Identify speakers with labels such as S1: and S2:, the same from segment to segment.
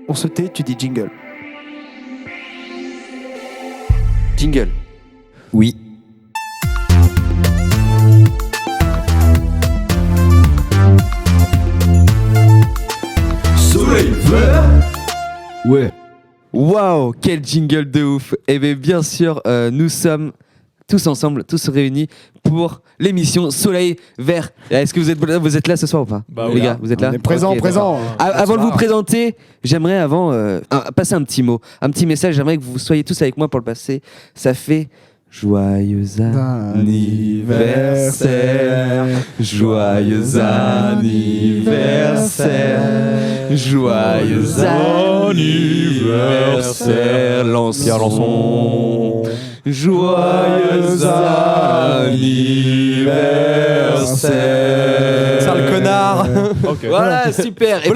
S1: On se tait, tu dis jingle.
S2: Jingle.
S3: Oui.
S4: Soleil vert.
S3: Ouais.
S2: Waouh, quel jingle de ouf. Et bien sûr, nous sommes tous ensemble, tous réunis pour l'émission Soleil Vert. Est-ce que vous êtes là ce soir ou pas? Les gars, vous êtes là?
S1: On est présent,
S2: Ok,
S1: présent.
S2: Avant de vous présenter, j'aimerais passer un petit mot, un petit message. J'aimerais que vous soyez tous avec moi pour le passer. Ça fait joyeux anniversaire, joyeux anniversaire, joyeux anniversaire, Pierre Lançon. Joyeux anniversaire.
S4: Sale connard.
S2: Okay. Voilà, super. Et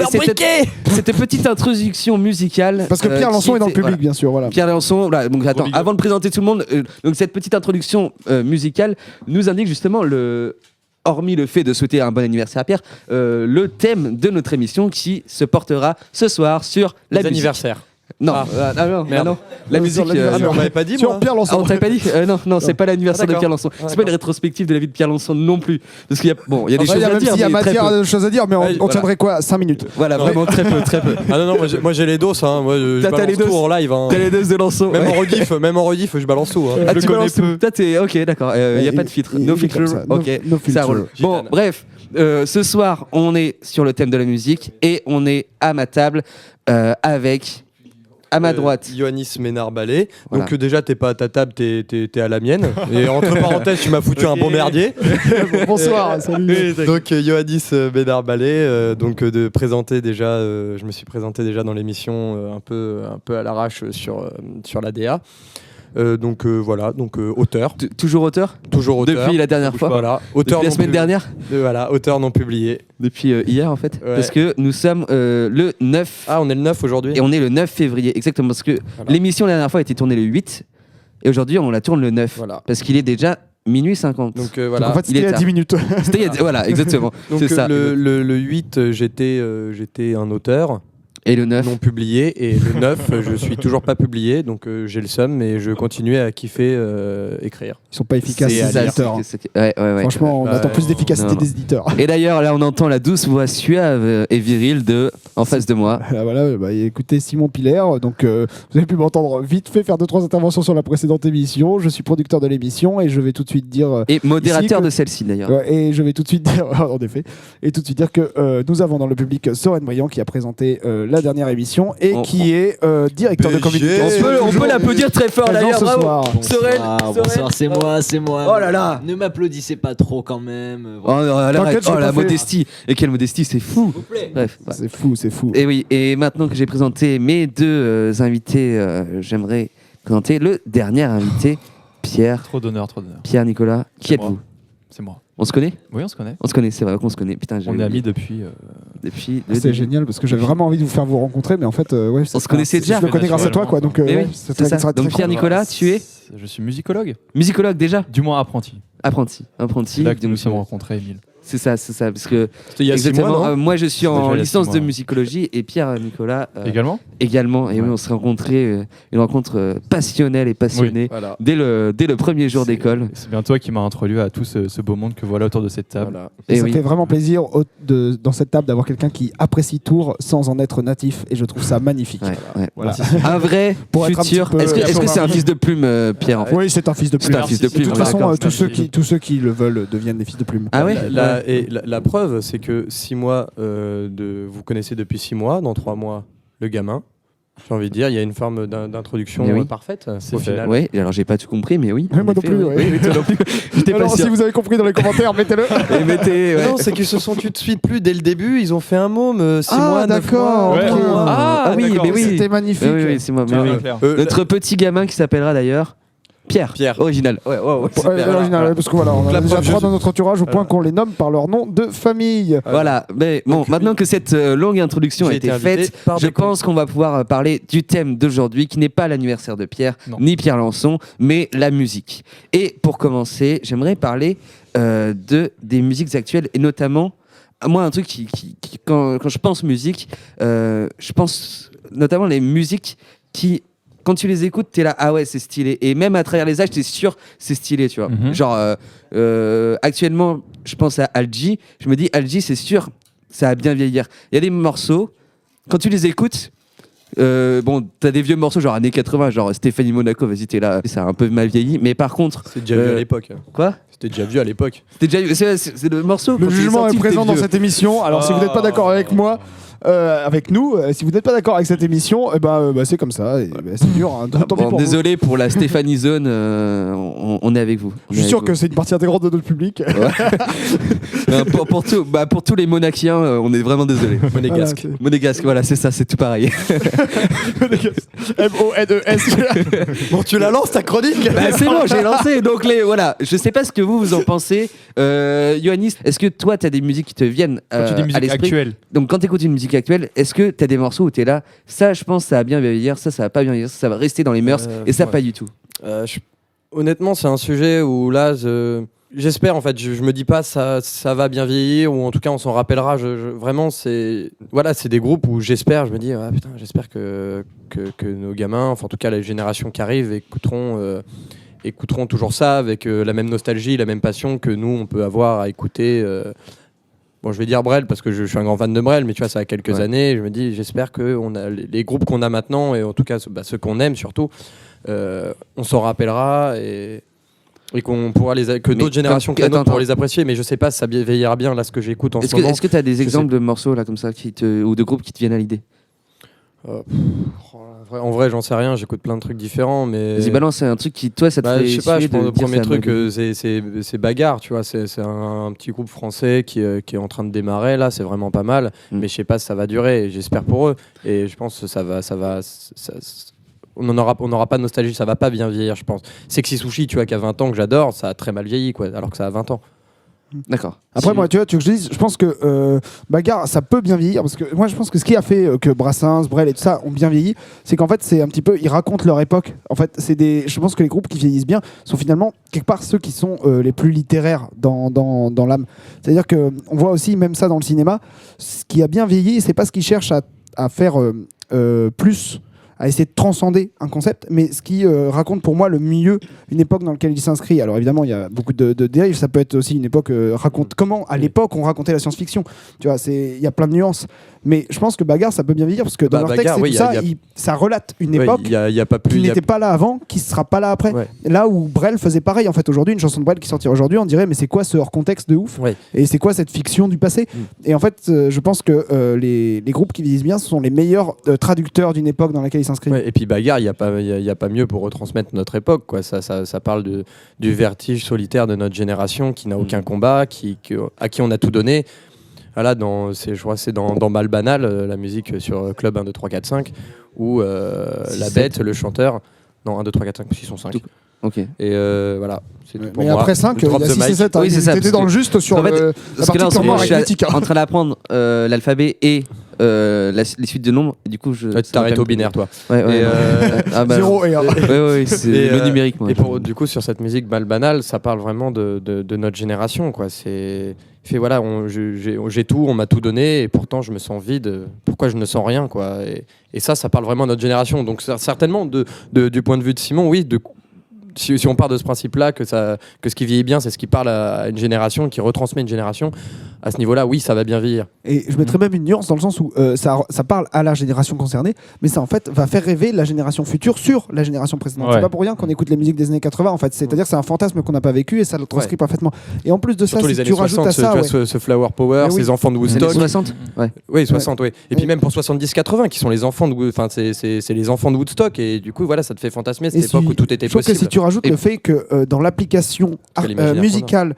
S2: cette petite introduction musicale.
S1: Parce que Pierre Lançon est dans le public, bien sûr. Voilà.
S2: Pierre Lançon, voilà, donc attends, avant de présenter tout le monde, donc cette petite introduction musicale nous indique justement hormis le fait de souhaiter un bon anniversaire à Pierre, le thème de notre émission qui se portera ce soir sur la musique.
S4: Anniversaire.
S2: Non, non, la musique.
S4: On m'avait pas dit,
S1: sur
S4: moi.
S1: Pierre Lançon.
S2: On t'avait pas dit Non, c'est pas l'anniversaire de Pierre Lançon. C'est pas une rétrospective de la vie de Pierre Lançon non plus. Parce qu'il y a des choses à dire.
S1: Il y a
S2: matière
S1: de choses à dire, mais on tiendrait quoi 5 minutes.
S2: Voilà, vraiment très peu.
S4: Ah non, moi j'ai les doses, hein. Moi je balance tout en live. Hein.
S2: T'as les doses de Lançon.
S4: Même en rediff, je balance tout. Hein.
S2: Ah, tu balances tout. Toi, t'es ok, d'accord. Il y a pas de filtre. No filtre. Ok, ça roule. Bon, bref. Ce soir, on est sur le thème de la musique et on est à ma table avec. À ma droite,
S4: Ioannis Ménard-Ballet.
S2: Voilà.
S4: Donc déjà, t'es pas à ta table, t'es à la mienne. Et entre parenthèses, tu m'as foutu un bon merdier.
S1: Bonsoir, salut.
S4: Donc Ioannis Ménard-Ballet, de présenter déjà, je me suis présenté déjà dans l'émission un peu à l'arrache sur l'ADA. Voilà, auteur.
S2: Toujours auteur.
S4: Toujours auteur.
S2: Depuis la dernière fois.
S4: Voilà, auteur.
S2: Depuis la semaine dernière.
S4: Voilà, auteur non publié.
S2: Depuis hier en fait.
S4: Ouais.
S2: Parce que nous sommes le 9.
S4: Ah, on est le 9 aujourd'hui.
S2: Et on est le 9 février, exactement. Parce que l'émission la dernière fois a été tournée le 8. Et aujourd'hui, on la tourne le 9. Voilà. Parce qu'il est déjà minuit 50.
S4: Donc voilà.
S1: Donc, en fait, c'était il y a 10 minutes.
S2: Voilà, exactement.
S4: Donc
S2: c'est ça.
S4: Le 8, j'étais un auteur.
S2: Et le 9
S4: non publié, et le 9 je suis toujours pas publié, donc j'ai le seum, mais je continue à kiffer écrire.
S1: Ils sont pas efficaces ces éditeurs.
S2: Ouais.
S1: Franchement, on attend plus d'efficacité des éditeurs.
S2: Et d'ailleurs là on entend la douce voix suave et virile en face de moi.
S1: Voilà, écoutez Simon Pilaire, donc vous avez pu m'entendre vite fait faire 2-3 interventions sur la précédente émission. Je suis producteur de l'émission et je vais tout de suite dire
S2: et modérateur de celle-ci d'ailleurs.
S1: Et je vais tout de suite dire en effet, et tout de suite dire que nous avons dans le public Soren Briand qui a présenté la dernière émission et qui est directeur de communication.
S2: On peut l'applaudir très fort d'ailleurs. Bravo.
S3: Soren. Bonsoir, c'est moi.
S2: Oh là là.
S3: Ne m'applaudissez pas trop quand même.
S2: La modestie. Et quelle modestie, c'est fou. Bref,
S1: c'est fou.
S2: Et oui, et maintenant que j'ai présenté mes deux invités, j'aimerais présenter le dernier invité, Pierre.
S5: Trop d'honneur.
S2: Pierre Nicolas, qui êtes-vous?
S5: C'est moi.
S2: On se connaît?
S5: Oui, on se connaît.
S2: On se connaît, c'est vrai qu'on se connaît. Putain,
S5: on est amis depuis.
S1: C'est génial parce que j'avais vraiment envie de vous faire vous rencontrer, mais en fait,
S2: on se connaissait déjà.
S1: Je le connais grâce à toi, quoi. Donc,
S2: c'est ça. Donc Pierre Nicolas, tu es?
S5: Je suis musicologue.
S2: Musicologue déjà?
S5: Du moins apprenti.
S2: C'est
S5: là que nous nous sommes rencontrés, Émile.
S2: C'est ça, parce que
S4: il y a 6 mois,
S2: moi je suis en licence de musicologie et Pierre Nicolas également. Et oui, on s'est rencontrés, une rencontre passionnelle et passionnée dès le premier jour d'école.
S5: C'est bien toi qui m'as introduit à tout ce beau monde que voilà autour de cette table.
S1: Et ça fait vraiment plaisir dans cette table d'avoir quelqu'un qui apprécie Tours sans en être natif, et je trouve ça magnifique.
S2: Voilà. Un vrai futur. Est-ce que c'est un fils de plume, Pierre, en fait?
S1: Oui, c'est un fils de plume. De toute façon, tous ceux qui le veulent deviennent des fils de plume.
S2: Ah ouais.
S4: Et la preuve, c'est que 6 mois, vous connaissez depuis 6 mois, dans 3 mois, le gamin. J'ai envie de dire, il y a une forme d'introduction parfaite.
S2: C'est final. Oui, alors j'ai pas tout compris, mais oui.
S1: Moi non plus.
S2: J'étais pas sûr.
S1: Si vous avez compris dans les commentaires, mettez-le.
S4: Non, c'est qu'ils se sont tout de suite plus dès le début. Ils ont fait un môme 6 mois, 9
S1: mois.
S2: Ah oui, mais oui.
S1: C'était magnifique.
S2: Oui, c'est moi. Notre petit gamin qui s'appellera d'ailleurs Pierre.
S4: Original.
S1: Original, parce que voilà, on a déjà 3 dans notre entourage au point qu'on les nomme par leur nom de famille.
S2: Voilà, mais bon, maintenant que cette longue introduction a été faite, je pense qu'on va pouvoir parler du thème d'aujourd'hui, qui n'est pas l'anniversaire de Pierre, ni Pierre Lançon, mais la musique. Et pour commencer, j'aimerais parler des musiques actuelles, et notamment moi, un truc quand je pense musique, je pense notamment les musiques qui, quand tu les écoutes, t'es là, ah ouais, c'est stylé. Et même à travers les âges, t'es sûr, c'est stylé, tu vois. Genre, actuellement, je pense à Algi. Je me dis, Algi, c'est sûr, ça va bien vieillir. Il y a des morceaux, quand tu les écoutes, bon, t'as des vieux morceaux genre années 80, genre Stéphanie Monaco, vas-y, t'es là, ça a un peu mal vieilli. Mais par contre.
S4: C'était déjà vu à l'époque.
S2: Quoi ?
S4: C'était déjà vu à l'époque.
S2: C'est le morceau.
S1: Le jugement est présent dans cette émission. Alors, si vous n'êtes pas d'accord avec moi, avec nous, si vous n'êtes pas d'accord avec cette émission, c'est comme ça. C'est dur. Hein. Tant pis pour
S2: désolé pour la Stéphanie Zone, on est avec vous.
S1: Je suis sûr que c'est une partie intégrante de notre public.
S2: Ouais. pour tous les Monachiens, on est vraiment désolé.
S4: Monégasque.
S2: Monégasque, voilà, c'est ça, c'est tout pareil.
S1: M-O-N-E-S.
S4: Bon, tu la lances ta chronique.
S2: C'est bon, j'ai lancé. Donc, voilà. Je sais pas ce que vous en pensez. Yoannis, est-ce que toi, tu as des musiques qui te viennent
S5: Quand tu dis
S2: à
S5: musique
S2: l'esprit
S5: actuelle.
S2: Donc, quand tu écoutes une musique actuelle, est-ce que tu as des morceaux où tu es là, ça, je pense, ça va bien vieillir, ça va pas bien vieillir, ça va rester dans les mœurs, et ça, pas du tout.
S4: Honnêtement, c'est un sujet où là, j'espère, en fait, je me dis pas ça va bien vieillir, ou en tout cas, on s'en rappellera. Vraiment, c'est des groupes où j'espère, je me dis, ah, putain, j'espère que nos gamins, enfin, en tout cas, les générations qui arrivent, écouteront toujours ça avec la même nostalgie, la même passion que nous, on peut avoir à écouter. Bon, je vais dire Brel parce que je suis un grand fan de Brel, mais tu vois, ça a quelques années. Je me dis, j'espère que les groupes qu'on a maintenant, et en tout cas ceux qu'on aime surtout, on s'en rappellera et qu'on pourra que d'autres générations que la nôtre pourront les apprécier. Mais je sais pas si ça vieillira bien là ce que j'écoute en ce moment.
S2: Est-ce que tu as des exemples de morceaux là comme ça ou de groupes qui te viennent à l'idée?
S4: En vrai, j'en sais rien, j'écoute plein de trucs différents, mais...
S2: Vas-y, balance un truc qui, toi, ça te fait...
S4: Je sais pas, je pense
S2: le
S4: le premier truc, c'est Bagarre, tu vois, c'est un petit groupe français qui est en train de démarrer, là, c'est vraiment pas mal, mais je sais pas si ça va durer, j'espère pour eux, et je pense que on n'aura pas de nostalgie, ça va pas bien vieillir, je pense. Sexy Sushi, tu vois, qui a 20 ans, que j'adore, ça a très mal vieilli, quoi, alors que ça a 20 ans.
S2: D'accord.
S1: Après, moi, tu vois, que je dise, je pense que Bagarre, ça peut bien vieillir, parce que moi, je pense que ce qui a fait que Brassens, Brel et tout ça ont bien vieilli, c'est qu'en fait, c'est un petit peu, ils racontent leur époque. En fait, je pense que les groupes qui vieillissent bien sont finalement quelque part ceux qui sont les plus littéraires dans l'âme. C'est-à-dire que on voit aussi même ça dans le cinéma. Ce qui a bien vieilli, c'est pas ce qui cherche à faire plus, à essayer de transcender un concept, mais ce qui raconte pour moi le mieux une époque dans laquelle il s'inscrit. Alors évidemment, il y a beaucoup de dérives, ça peut être aussi une époque, raconte comment à l'époque on racontait la science-fiction. Tu vois, il y a plein de nuances. Mais je pense que Bagarre, ça peut bien vieillir, parce que dans leur texte, ça relate une époque qui n'était pas là avant, qui ne sera pas là après. Ouais. Là où Brel faisait pareil, en fait, aujourd'hui, une chanson de Brel qui sortirait aujourd'hui, on dirait, mais c'est quoi ce hors-contexte de ouf ? Et c'est quoi cette fiction du passé ? Et en fait, je pense que les groupes qui vieillissent bien sont les meilleurs traducteurs d'une époque dans laquelle ils s'inscrivent.
S4: Et puis Bagarre, il n'y a pas mieux pour retransmettre notre époque, quoi. Ça parle du vertige solitaire de notre génération qui n'a aucun combat, à qui on a tout donné. Voilà, je crois que c'est dans Mal Banal, la musique sur Club 1, 2, 3, 4, 5, où la bête, le chanteur... Non, 1, 2, 3, 4, 5, 6 sont 5. Ok. Et voilà, c'est tout pour
S1: mais
S4: moi.
S1: Après 5, il y a 6 et 7. Oui, c'est ça. T'étais dans le juste sur la partie purement arithmétique.
S2: Je suis en train d'apprendre l'alphabet et les suites de nombres. Du coup,
S4: tu t'arrêtes au binaire, toi.
S2: Ouais.
S1: 0 et 1.
S2: Oui, c'est le numérique. Moi,
S4: du coup, sur cette musique Mal Banal, ça parle vraiment de notre génération, quoi. Voilà, j'ai tout, on m'a tout donné, et pourtant je me sens vide. Pourquoi je ne sens rien, quoi. Et ça parle vraiment de notre génération. Donc certainement, du point de vue de Simon, oui, si on part de ce principe-là, que ce qui vieillit bien, c'est ce qui parle à une génération, qui retransmet une génération, à ce niveau-là, oui, ça va bien vieillir.
S1: Et je mettrais même une nuance dans le sens où ça parle à la génération concernée, mais ça en fait va faire rêver la génération future sur la génération précédente. Ouais. C'est pas pour rien qu'on écoute les musiques des années 80, en fait. C'est-à-dire que c'est un fantasme qu'on n'a pas vécu et ça le transcrit parfaitement. Et en plus de
S4: surtout
S1: ça, si tu rajoutes
S4: 60,
S1: à ça...
S4: ce Flower Power, ces enfants de Woodstock...
S2: 60
S4: Oui, 60, oui. Et puis même pour 70-80, qui sont les enfants de... Enfin, c'est les enfants de Woodstock, et du coup, voilà, ça te fait fantasmer cette époque où tout était possible. Je trouve que
S1: si tu rajoutes le fait que dans l'application musicale,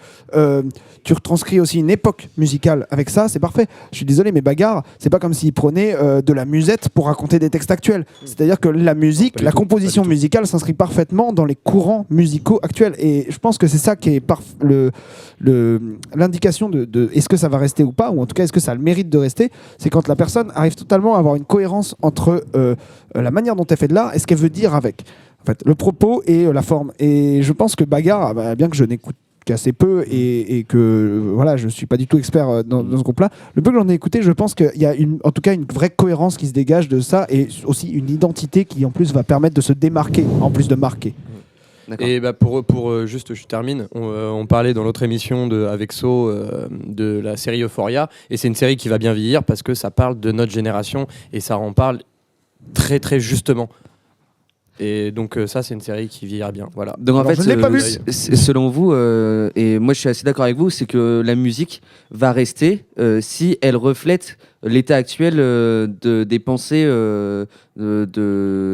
S1: tu retranscris aussi une époque musicale avec ça, c'est parfait. Je suis désolé, mais Bagarre, c'est pas comme s'ils prenaient de la musette pour raconter des textes actuels. C'est-à-dire que la musique, la composition musicale s'inscrit parfaitement dans les courants musicaux actuels. Et je pense que c'est ça qui est l'indication de est-ce que ça va rester ou pas, ou en tout cas est-ce que ça a le mérite de rester. C'est quand la personne arrive totalement à avoir une cohérence entre la manière dont elle fait de l'art et ce qu'elle veut dire avec. En fait, le propos et la forme. Et je pense que Bagarre, bien que je n'écoute assez peu et que voilà, je suis pas du tout expert dans ce groupe-là. Le peu que j'en ai écouté, je pense qu'il y a en tout cas une vraie cohérence qui se dégage de ça et aussi une identité qui en plus va permettre de se démarquer en plus de marquer.
S2: D'accord.
S4: Et pour juste, je termine, on parlait dans l'autre émission avec So de la série Euphoria, et c'est une série qui va bien vieillir parce que ça parle de notre génération et ça en parle très très justement. Et donc ça, c'est une série qui vieillira bien. Voilà.
S2: Donc en
S1: Alors,
S2: fait,
S1: je l'ai pas vu.
S2: selon vous, et moi je suis assez d'accord avec vous, c'est que la musique va rester si elle reflète l'état actuel des pensées,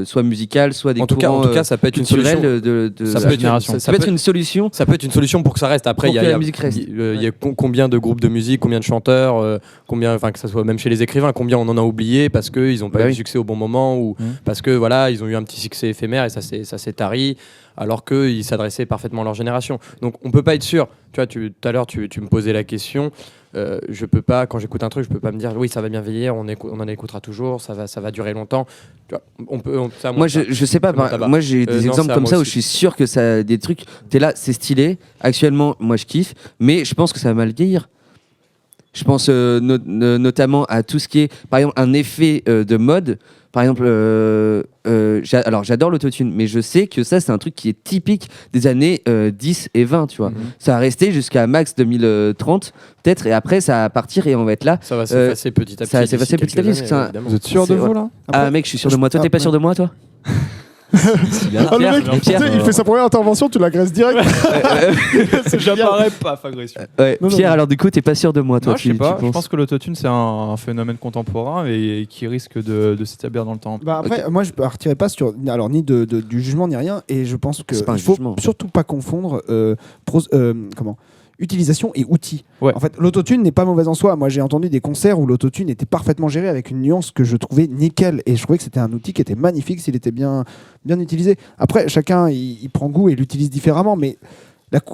S2: soit musicales, soit des
S4: En tout cas, ça peut être une solution.
S2: culturelles
S4: Ça peut être
S5: génération.
S2: ça peut être une solution.
S4: Ça peut être une solution pour que ça reste. Après,
S2: Pour
S4: il y
S2: que
S4: a,
S2: la musique reste.
S4: il y a combien de groupes de musique, combien de chanteurs, combien, enfin que ça soit même chez les écrivains, combien on en a oublié parce qu'ils n'ont pas
S2: Bah
S4: eu
S2: oui.
S4: de succès au bon moment ou parce que voilà, ils ont eu un petit succès éphémère et ça s'est tari, alors qu'ils s'adressaient parfaitement à leur génération. Donc on peut pas être sûr. Tu vois, tout à l'heure, tu me posais la question. Je peux pas, quand j'écoute un truc, je peux pas me dire oui, ça va bien vieillir, on en écoutera toujours, ça va durer longtemps. Tu vois,
S2: Moi, je sais pas.
S4: C'est mon tabac.
S2: Moi, j'ai des
S4: non,
S2: exemples
S4: c'est à
S2: comme
S4: moi
S2: ça où
S4: aussi.
S2: je suis sûr que ça, des trucs. T'es là, c'est stylé. Actuellement, moi, je kiffe, mais je pense que ça va mal vieillir. Je pense notamment à tout ce qui est, par exemple, un effet de mode. Par exemple, alors j'adore l'autotune, mais je sais que ça, c'est un truc qui est typique des années 10 et 20, tu vois. Ça va rester jusqu'à max 2030, peut-être, et après, ça va partir et on va être là.
S4: Ça va s'effacer petit à petit.
S2: ça va s'effacer
S4: d'ici
S2: petit à petit,
S4: quelques
S2: parce que
S4: années,
S2: ça-
S4: évidemment.
S5: Vous êtes sûr de
S2: C'est-
S5: vous là
S2: Ah, mec, je suis sûr de moi. Toi, t'es pas sûr de moi, toi
S1: Ah, le mec,
S2: Pierre,
S1: il fait sa première intervention, tu l'agresses direct.
S5: J'apparais pas, Fagression.
S2: Ouais,
S1: Non, non,
S2: Pierre,
S1: mais-
S2: alors du coup, t'es pas sûr de moi, toi
S5: Moi, je sais
S2: tu
S5: pas. Je
S2: penses
S5: pense que l'autotune, c'est un phénomène contemporain et qui risque de s'établir dans le temps.
S1: Bah après, moi je partirais pas sur alors ni du jugement ni rien et je pense que
S2: C'est pas un
S1: il faut
S2: jugement.
S1: surtout pas confondre utilisation et outil.
S5: Ouais.
S1: En fait, l'autotune n'est pas mauvaise en soi. Moi, j'ai entendu des concerts où l'autotune était parfaitement géré avec une nuance que je trouvais nickel et je trouvais que c'était un outil qui était magnifique s'il était bien utilisé. Après, chacun il prend goût et l'utilise différemment, mais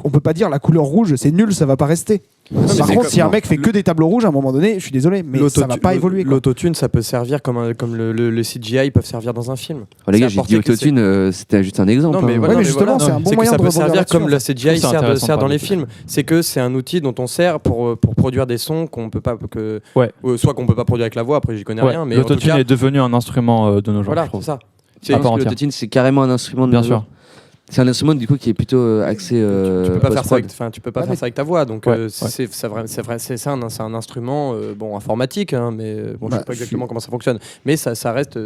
S1: on peut pas dire la couleur rouge c'est nul, ça va pas rester.
S4: mais
S1: Par
S4: c'est
S1: contre,
S4: comme-
S1: si un
S4: non.
S1: mec fait que des tableaux rouges, à un moment donné, je suis désolé, mais ça va pas évoluer. Quoi.
S4: L'autotune, ça peut servir comme le CGI peuvent servir dans un film.
S2: Oh, les gars,
S4: C'est
S2: j'ai dit
S4: apporté que
S2: autotune, c'était juste un exemple.
S4: Non, mais
S2: hein.
S4: voilà,
S1: Ouais, mais
S4: mais
S1: justement,
S4: voilà.
S1: c'est un bon
S4: C'est que
S1: moyen
S4: ça
S1: de
S4: peut
S1: rebondir
S4: servir
S1: là-dessus,
S4: comme
S1: en
S4: le
S1: fait.
S4: CGI
S5: C'est intéressant
S4: sert
S5: de
S4: dans les
S5: parler de
S4: films. C'est que c'est un outil dont on sert pour produire des sons qu'on peut pas
S5: Ouais.
S4: soit qu'on peut pas produire avec la voix. Après, j'y connais rien, mais en tout
S5: L'autotune
S4: cas,
S5: est devenu un instrument de nos jours.
S4: voilà,
S5: je trouve.
S4: c'est ça.
S2: Je
S5: à
S2: pense
S5: part
S2: que
S5: entière.
S2: l'autotune, c'est carrément un instrument de
S5: Bien
S2: nos jours.
S5: sûr.
S2: C'est un instrument du coup qui est plutôt axé.
S4: Tu peux pas faire ça
S2: post-prod.
S4: tu peux pas
S1: Ouais,
S4: faire
S1: mais-
S4: ça avec ta voix. Donc
S5: Ouais,
S4: c'est un instrument informatique, hein, mais bon, je
S1: Bah,
S4: sais pas exactement comment ça fonctionne. Mais ça reste.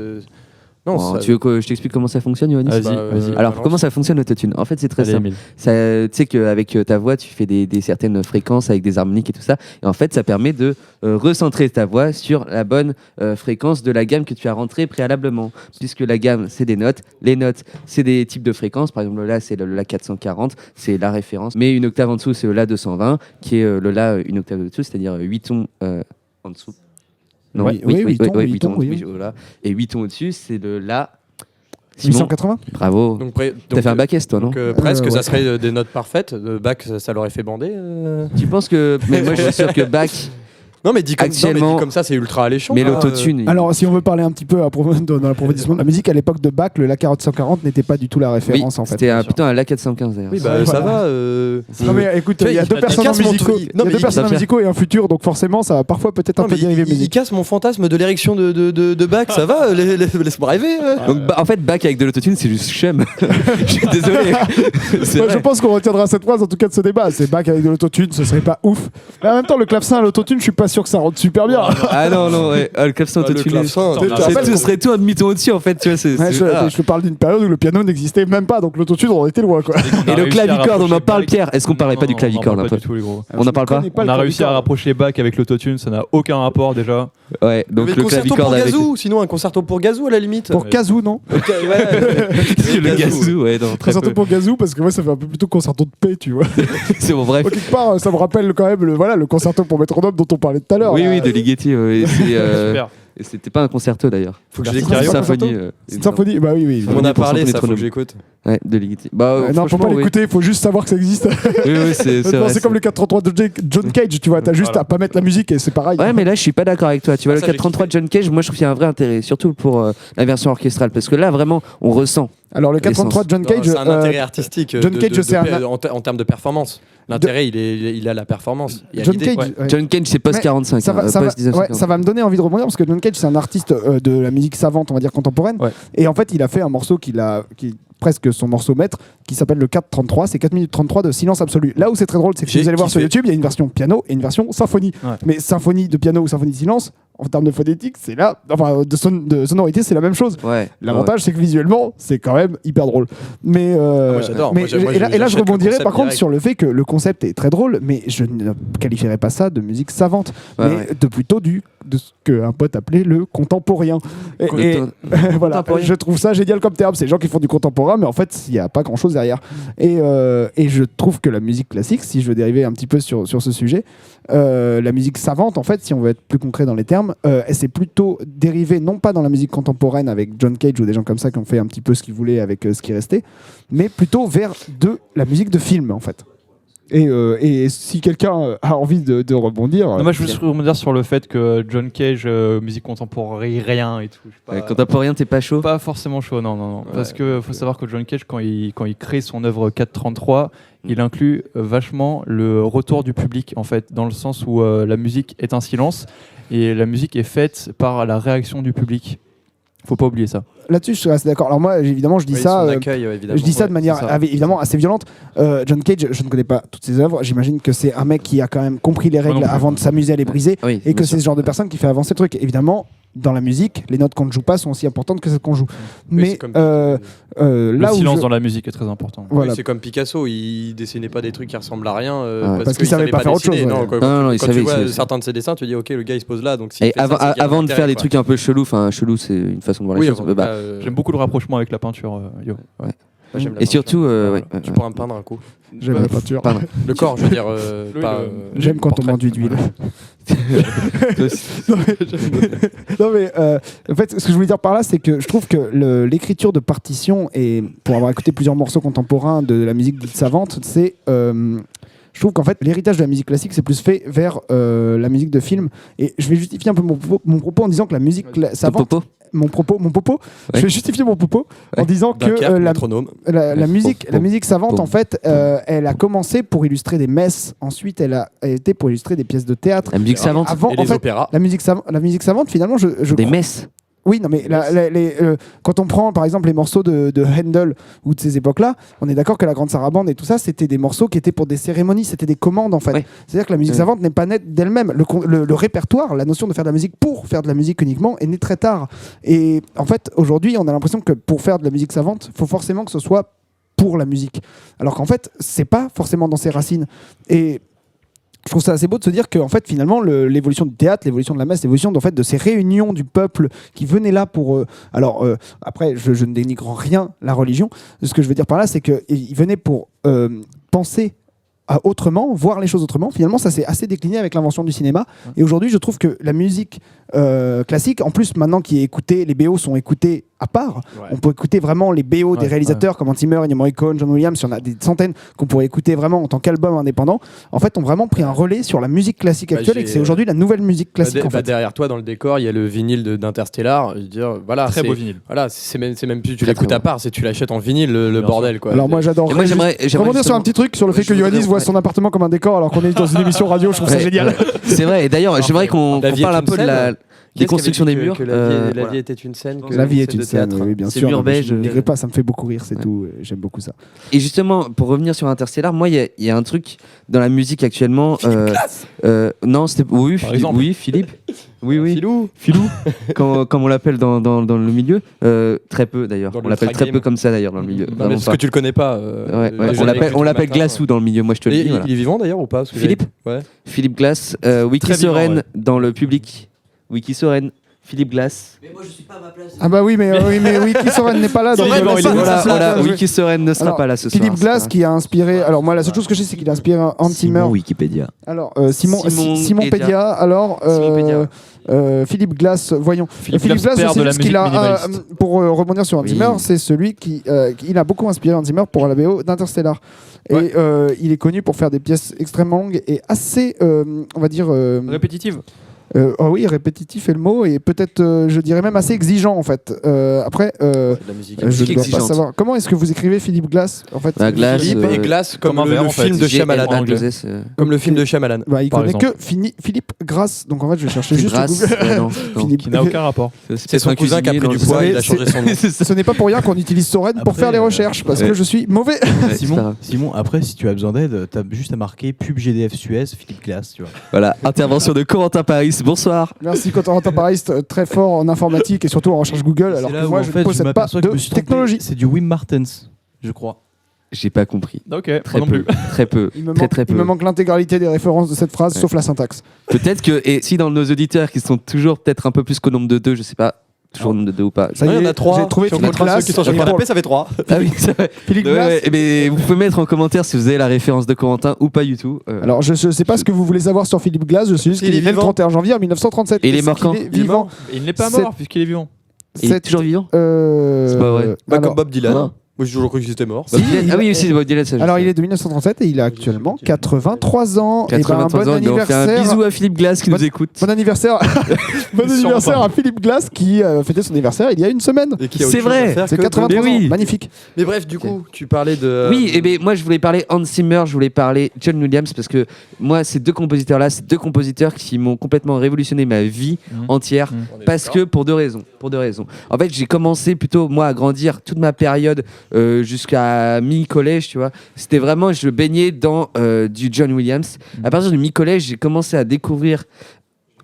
S4: Non,
S2: Bon,
S4: ça-
S2: tu veux que je t'explique comment ça fonctionne, Yoannis
S5: Vas-y,
S4: Bah,
S5: vas-y.
S2: Alors,
S4: balance.
S2: comment ça fonctionne l'autotune? En fait, c'est très
S5: Allez,
S2: simple.
S5: Emile.
S2: Tu sais qu'avec ta voix, tu fais des certaines fréquences avec des harmoniques et tout ça. Et en fait, ça permet de recentrer ta voix sur la bonne fréquence de la gamme que tu as rentrée préalablement. Puisque la gamme, c'est des notes. Les notes, c'est des types de fréquences. Par exemple, le La, c'est le La 440. C'est la référence. Mais une octave en dessous, c'est le La 220, qui est le La une octave au-dessus, c'est-à-dire 8 tons en dessous. Non,
S1: Oui, oui, 8 tons, 8 tons, oui.
S2: voilà. Et 8 tons au-dessus, c'est le La. Simon,
S1: 880.
S2: bravo.
S4: Donc,
S2: T'as fait un bac S, toi, non
S4: Donc presque,
S1: ouais.
S4: ça serait des notes parfaites. Bach, ça l'aurait fait bander.
S2: Tu penses que. Mais moi, je suis sûr que Bach.
S4: Non, mais dit
S2: Actuellement-
S4: comme ça, c'est ultra alléchant.
S2: Mais
S4: là,
S2: l'autotune.
S1: Alors, si on veut parler un petit peu dans l'approfondissement de la musique, à l'époque de Bach, le La 440 n'était pas du tout la
S2: Oui,
S1: référence en fait.
S2: c'était plutôt un La 415 d'ailleurs.
S4: Oui, bah
S1: Ouais,
S4: ça
S1: voilà.
S4: va.
S1: Non mais écoute,
S4: Tu vois,
S1: il y a
S4: il-
S1: deux
S4: il
S1: personnages
S4: casse mon
S1: musicaux,
S4: truc. Non, mais il-
S1: personnages
S2: ça
S1: musicaux et un futur, donc forcément, ça va parfois peut-être un
S4: Non,
S1: peu
S4: mais
S1: dériver
S4: il
S1: musique.
S4: casse mon fantasme de l'érection de Bach, ça va, laisse-moi rêver.
S2: Donc, en fait, Bach avec de l'autotune, c'est juste chum. Je suis désolé. C'est
S1: Moi, je
S2: vrai.
S1: pense qu'on retiendra cette phrase en tout cas de ce débat. C'est Bach avec de l'autotune, ce serait pas ouf. Mais en même temps, le clavecin à l'autotune, je suis pas sûr que ça rentre super bien.
S2: Ah non, ouais. Ah, le clavecin
S4: Ah, le
S2: autotune.
S4: clavecin,
S1: tu te rappelles
S2: Ce serait tout un demi-ton au-dessus en fait. Tu vois,
S1: Ouais, je te parle d'une période où le piano n'existait même pas, donc l'autotune, on était loin quoi.
S2: Et le clavicorde, on en parle, Pierre. Est-ce qu'on parlait pas du clavicorde un peu?
S5: Pas du tout, les gros.
S2: On n'en parle pas?
S1: connais
S5: On
S1: le
S5: a réussi à
S1: clavicorde.
S5: rapprocher Bach avec l'autotune, ça n'a aucun rapport déjà.
S2: Ouais, donc
S4: Mais
S2: le
S4: concerto
S2: clavicorde
S4: pour
S2: avec.
S4: gazou, sinon un concerto pour gazou à la limite.
S1: Pour Kazoo, non
S2: Le gazou, ouais, non, très
S1: Concerto
S2: peu.
S1: pour Gazoo, parce que moi, ça fait un peu plutôt concerto de paix, tu vois.
S2: C'est bon, bref.
S1: Quelque part, ça me rappelle quand même le concerto pour métronome dont on parlait tout à l'heure.
S2: Oui,
S1: là.
S2: oui, de Ligeti. Ouais.
S5: Super.
S2: Et c'était pas un concerto d'ailleurs.
S4: Faut que
S1: C'est
S4: je
S1: une
S2: C'est une
S4: l'écoute.
S2: symphonie.
S1: C'est une symphonie, bah oui, oui.
S4: On en a
S2: pour
S4: parlé,
S2: symphonie
S4: ça, faut que
S2: métronome.
S4: j'écoute.
S2: Ouais, de Ligeti. Bah,
S1: Non, faut
S2: franchement,
S1: pas
S2: oui.
S1: l'écouter, il faut juste savoir que ça existe.
S2: Oui, c'est
S1: Non,
S2: vrai.
S1: c'est comme le 433 de John Cage, tu vois, t'as juste
S5: Voilà.
S1: à pas mettre la musique et c'est pareil.
S2: Ouais, mais là, je suis pas d'accord avec toi. Tu vois,
S4: Ah,
S2: le
S4: ça, j'ai
S2: 433 de John Cage, moi, je trouve qu'il y a un vrai intérêt, surtout pour la version orchestrale, parce que là, vraiment, on ressent.
S1: Alors le 433 de John
S4: Non,
S1: Cage,
S4: c'est un intérêt artistique
S1: John Cage, c'est
S4: en termes de performance. L'intérêt, il a la performance. Il y a
S1: John
S4: l'idée.
S1: Cage,
S5: Ouais.
S1: ouais.
S2: John Cage, c'est post
S1: Mais
S2: 45.
S1: ça va,
S2: hein,
S1: ça, va,
S2: post 1950.
S1: ouais, ça va me donner envie de rebondir parce que John Cage c'est un artiste de la musique savante, on va dire contemporaine,
S5: Ouais.
S1: et en fait il a fait un morceau qui est presque son morceau maître, qui s'appelle le 4:33, c'est 4 minutes 33 de silence absolu. Là où c'est très drôle, c'est que si
S4: J'ai
S1: vous allez voir sur
S4: kiffé.
S1: YouTube, il y a une version piano et une version symphonie.
S5: Ouais.
S1: Mais symphonie de piano ou symphonie de silence, en termes de phonétique, c'est là, enfin de sonorité, c'est la même chose.
S2: Ouais.
S1: L'avantage, c'est que visuellement, c'est quand même hyper drôle. Mais,
S4: moi, j'adore.
S1: mais
S4: Moi, j'ai- moi,
S1: et là, je
S4: j'achète le
S1: rebondirais
S4: concept
S1: par contre
S4: direct.
S1: sur le fait que le concept est très drôle, mais je ne qualifierais pas ça de musique savante,
S2: Ouais,
S1: mais
S2: ouais.
S1: de plutôt de ce qu'un pote appelait le contemporain. Et voilà,
S2: Contemporain.
S1: je trouve ça génial comme terme. C'est les gens qui font du contemporain, mais en fait, il n'y a pas grand chose derrière. Et je trouve que la musique classique, si je veux dériver un petit peu sur ce sujet, la musique savante, en fait, si on veut être plus concret dans les termes, elle s'est plutôt dérivée, non pas dans la musique contemporaine avec John Cage ou des gens comme ça qui ont fait un petit peu ce qu'ils voulaient avec ce qui restait, mais plutôt vers de la musique de film, en fait. Et si quelqu'un a envie de rebondir.
S5: Non, moi, je veux juste rebondir sur le fait que John Cage, musique contemporaine, rien et tout. Je suis pas-
S2: Ouais, contemporain, t'es pas chaud.
S5: Pas forcément chaud, non. Parce que faut savoir que John Cage, quand il crée son œuvre 4:33, il inclut vachement le retour du public, en fait, dans le sens où la musique est un silence et la musique est faite par la réaction du public. Faut pas oublier ça.
S1: Là-dessus, je suis assez d'accord. Alors moi, évidemment, je dis
S4: Oui,
S1: ça.
S4: son accueil, évidemment.
S1: Je dis ça de manière
S5: c'est ça.
S1: évidemment assez violente. John Cage, je ne connais pas toutes ses œuvres. J'imagine que c'est un mec qui a quand même compris les règles
S5: non plus.
S1: avant de s'amuser à les briser,
S2: Oui,
S1: et que
S2: bien
S1: c'est
S2: sûr.
S1: ce genre de personne qui fait avancer le truc. Évidemment, dans la musique, les notes qu'on ne joue pas sont aussi importantes que celles qu'on joue.
S4: Oui,
S1: Mais
S4: c'est comme-
S5: Le
S1: là où
S5: silence
S1: je-
S5: dans la musique est très important.
S1: voilà.
S4: Oui, c'est comme Picasso, il dessinait pas des trucs qui ressemblent à rien
S1: Parce qu'il
S4: qu'il
S1: savait pas faire autre
S4: dessiner.
S1: chose,
S4: Non,
S1: ouais.
S4: quand,
S2: Non, non, il
S4: quand
S2: savait,
S4: tu vois
S2: c'est-
S4: certains de ses dessins, tu dis ok, le gars il se pose là, donc s'il
S2: Et
S4: fait ça,
S2: avant,
S4: c'est qu'il y a
S2: avant
S4: un
S2: de faire
S4: intérêt,
S2: des
S4: quoi.
S2: trucs un peu chelous, enfin chelou c'est une façon de voir les
S4: Oui,
S2: choses.
S4: enfin,
S2: Bah,
S5: J'aime beaucoup le rapprochement avec la peinture, Yo.
S4: moi, j'aime la
S2: Et surtout,
S4: peinture.
S2: ouais,
S4: Tu
S2: ouais.
S4: pourras me peindre un coup.
S1: J'aime la peinture.
S2: Pardon.
S4: Le corps, je veux dire,
S5: Oui,
S4: pas.
S1: J'aime quand on
S4: portrait.
S1: m'enduit d'huile. Non mais en fait, ce que je voulais dire par là, c'est que je trouve que l'écriture de partition, et pour avoir écouté plusieurs morceaux contemporains de la musique dite savante, c'est je trouve qu'en fait l'héritage de la musique classique c'est plus fait vers la musique de film. Et je vais justifier un peu mon propos en disant que la musique
S2: Ton
S1: savante,
S2: popo.
S1: mon propos, je
S2: Ouais.
S1: vais justifier mon propos en
S2: Ouais.
S1: disant que
S4: Dunkerque,
S1: la
S4: métronome.
S1: la musique,
S2: Pom,
S1: la musique savante,
S2: pom,
S1: en fait, elle a commencé pour illustrer des messes. Ensuite, elle a été pour illustrer des pièces de théâtre.
S2: La musique savante.
S1: Avant,
S4: Et
S1: en
S4: les
S1: fait,
S4: opéras.
S1: la musique savante, finalement, je
S2: Des
S1: crois-
S2: messes.
S1: Oui, non, mais quand on prend par exemple les morceaux de Handel ou de ces époques-là, on est d'accord que la Grande Sarabande et tout ça, c'était des morceaux qui étaient pour des cérémonies, c'était des commandes en fait.
S2: Ouais.
S1: C'est-à-dire que la musique
S2: Ouais.
S1: savante n'est pas née d'elle-même. Le répertoire, la notion de faire de la musique pour faire de la musique uniquement est née très tard. Et en fait, aujourd'hui, on a l'impression que pour faire de la musique savante, il faut forcément que ce soit pour la musique. Alors qu'en fait, c'est pas forcément dans ses racines. Et je trouve ça assez beau de se dire que en fait finalement l'évolution du théâtre, l'évolution de la messe, l'évolution en fait de ces réunions du peuple qui venaient là pour après je ne dénigre en rien la religion. Ce que je veux dire par là, c'est qu'ils venaient pour penser à autrement, voir les choses autrement. Finalement, ça s'est assez décliné avec l'invention du cinéma. Et aujourd'hui, je trouve que la musique classique, en plus maintenant qui est écoutée, les BO sont écoutés à part.
S4: Ouais.
S1: On peut écouter vraiment les BO des
S5: Ouais,
S1: réalisateurs comme Hans Zimmer, Ennio Morricone, John Williams. Il y en a des centaines qu'on pourrait écouter vraiment en tant qu'album indépendant. En fait, ont vraiment pris un relais sur la musique classique
S4: Bah,
S1: actuelle et que
S4: j'ai-
S1: c'est aujourd'hui la nouvelle musique classique. en fait.
S4: Derrière toi, dans le décor, il y a le vinyle d'Interstellar. Je veux dire, voilà,
S5: Très
S4: c'est-
S5: beau vinyle.
S4: Voilà, c'est même plus tu
S2: Très,
S4: l'écoutes
S2: très
S4: à part, c'est tu l'achètes en vinyle, le
S5: Bien
S4: bordel quoi.
S1: Alors moi j'adore.
S2: Et moi, j'aimerais
S1: rebondir sur un petit truc sur le fait que Yoannis voit son appartement comme un décor alors qu'on est dans une émission radio. Je trouve ça
S2: Ouais,
S1: génial.
S2: ouais. C'est vrai. Et d'ailleurs, j'aimerais qu'on
S4: La vie
S2: parle
S4: est
S2: un
S4: une
S2: peu de
S4: scène.
S2: des constructions des murs.
S4: Que
S2: Voilà.
S4: la vie était une scène. que
S1: La vie est
S4: de
S1: une scène,
S4: théâtre.
S1: oui, bien
S2: C'est
S1: sûr.
S2: mur
S1: Non, mais
S2: beige,
S1: je ne dirai pas, ça me fait beaucoup rire, c'est
S2: Ouais.
S1: tout. J'aime beaucoup ça.
S2: Et justement, pour revenir sur Interstellar, moi, il y a un truc dans la musique actuellement. Non, c'était
S5: Par exemple.
S2: Oui, Philippe. Oui, oui.
S4: Filou.
S2: Comme on l'appelle dans le milieu. Très peu d'ailleurs.
S4: Dans
S2: On
S4: le
S2: l'appelle très
S4: frag
S2: peu
S4: game.
S2: comme ça d'ailleurs dans le milieu.
S4: Non, mais
S2: Vraiment
S4: parce
S2: pas.
S4: que tu le connais pas.
S2: Ouais,
S4: les
S2: ouais.
S4: jeunes écoutent
S2: On
S4: le
S2: l'appelle
S4: matin.
S2: Glassou dans le milieu. Moi, je te le
S4: Et
S2: dis. voilà.
S4: il est vivant d'ailleurs ou pas? Parce que
S2: Philippe.
S4: Ouais.
S2: Philippe Glass, Wiki
S5: Très vivant,
S2: Soren
S5: ouais.
S2: dans le public. Wiki Soren, Philippe Glass.
S3: Mais moi je suis pas à ma place.
S1: Ah bah oui, mais Wiki Soren n'est pas là. donc
S5: C'est vrai,
S1: je
S5: bon,
S1: laisse
S5: il est
S1: ça.
S5: voilà,
S2: Voilà,
S1: Oui.
S2: Wiki Soren ne sera
S1: Alors,
S2: pas là ce soir.
S1: Philippe
S2: c'est
S1: Glass
S2: pas
S1: qui a inspiré. Alors moi la seule chose que je sais c'est qu'il a inspiré Hans Zimmer.
S3: Wikipédia.
S1: Alors Simon
S2: Simon
S1: Pédia. Alors
S2: Simon Pédia.
S1: Philippe Glass. Voyons.
S5: Philippe
S1: Philippe
S5: Glass,
S1: Glass,
S5: père
S1: je sais
S5: de la
S1: juste qu'il
S5: musique
S1: a
S5: minimaliste.
S1: pour rebondir sur Hans
S2: Oui.
S1: Zimmer, c'est celui qui il a beaucoup inspiré Hans Zimmer pour la BO d'Interstellar.
S5: Ouais.
S1: Et il est connu pour faire des pièces extrêmement longues et assez, on va dire.
S5: Répétitive.
S1: Oh oui, répétitif est le mot, et peut-être, je dirais même assez exigeant en fait. Après,
S4: De la musique.
S1: je ne dois pas
S2: exigeante.
S1: savoir. Comment est-ce que vous écrivez Philippe Glass en fait?
S2: Glass,
S4: Philippe et Glace comme
S5: comme un verre,
S4: le
S5: en fait.
S4: film de Shyamalan.
S2: G-L-A-2-S,
S4: Comme le film de Shyamalan.
S1: Bah, il
S5: Par
S1: connaît
S5: exemple.
S1: que Philippe Grasse, donc en fait je vais chercher juste
S2: Grasse,
S1: Google.
S2: ouais, non,
S1: Philippe.
S5: Qui n'a aucun rapport.
S4: C'est son cousin qui a pris du poids, il a changé son nom.
S1: Ce n'est pas pour rien qu'on utilise Soren pour
S6: Après,
S1: faire les recherches, parce que
S2: ouais.
S1: je suis mauvais.
S6: Simon, après, si tu as besoin d'aide, t'as juste à marquer pub GDF Suez, Philippe Glass, tu vois.
S2: Voilà, intervention de Corentin Paris. Bonsoir.
S1: Merci Corentin Paris, très fort en informatique et surtout en recherche Google, alors
S6: C'est là
S1: que
S6: où,
S1: moi
S6: en
S1: je
S6: fait,
S1: ne possède pas
S6: m'aperçois que je
S1: de
S6: me suis trompé.
S1: technologie.
S6: C'est du Wim Martens, je crois.
S2: J'ai pas compris.
S5: Ok,
S2: Très
S5: moi non
S2: peu.
S5: plus.
S2: Très peu.
S1: Il me
S2: Très
S1: manque,
S2: très
S1: il
S2: peu.
S1: me manque l'intégralité des références de cette phrase,
S2: Ouais.
S1: sauf la syntaxe.
S2: Peut-être que, et si dans nos auditeurs qui sont toujours peut-être un peu plus qu'au nombre de 2, je sais pas, toujours au nombre de 2 ou pas.
S1: Ça
S4: Non, il y en a 3.
S1: j'ai trouvé Philippe
S4: ceux
S1: Glass.
S4: qui sont sur le
S1: et
S4: canapé,
S1: pour-
S4: ça fait 3.
S2: Ah oui, c'est vrai.
S1: Philippe
S2: Ouais,
S1: Glass.
S2: ouais, eh ben, vous pouvez mettre en commentaire si vous avez la référence de Corentin ou pas du tout.
S1: Alors je sais pas ce que vous voulez savoir sur Philippe Glass, je sais juste
S4: Il
S1: qu'il
S4: est
S1: est né le
S4: vivant.
S1: 31 janvier en 1937.
S2: Et il est
S1: c'est
S2: mort
S1: qu'il
S2: quand
S1: est
S4: Il est
S1: vivant.
S5: Il n'est pas
S1: C'est-
S5: mort puisqu'il est vivant.
S2: Il est
S1: Cette-
S2: toujours vivant
S1: C'est
S2: pas vrai.
S4: Bah,
S1: alors,
S4: comme Bob Dylan.
S2: non.
S4: Moi, j'ai toujours cru qu'il était mort.
S1: Si,
S2: Ah oui, aussi, c'est Bob Dylan, ça, je
S1: alors
S2: sais.
S1: il est de 1937 et il a actuellement 83 ans. Et ben,
S2: 83
S1: bon
S2: ans, donc on fait un
S1: anniversaire.
S2: bisou à Philippe Glass qui
S1: Bon-
S2: nous écoute.
S1: Bon anniversaire, bon
S5: Sûrement
S1: anniversaire
S5: pas.
S1: à Philippe Glass qui fêtait son anniversaire il y a une semaine.
S4: Et qui a autre
S2: C'est
S4: chose
S2: vrai.
S4: à faire
S1: C'est
S4: que de-
S1: 83
S2: Mais oui.
S1: ans, magnifique.
S4: Mais bref, du coup, tu parlais de.
S2: Oui, et ben moi je voulais parler Hans Zimmer, je voulais parler John Williams parce que moi ces deux compositeurs-là, ces deux compositeurs qui m'ont complètement révolutionné ma vie entière
S4: On est
S2: parce
S4: d'accord.
S2: que pour deux raisons. En fait, j'ai commencé plutôt moi à grandir toute ma période jusqu'à mi-collège, tu vois. C'était vraiment je baignais dans du John Williams. À partir du mi-collège, j'ai commencé à découvrir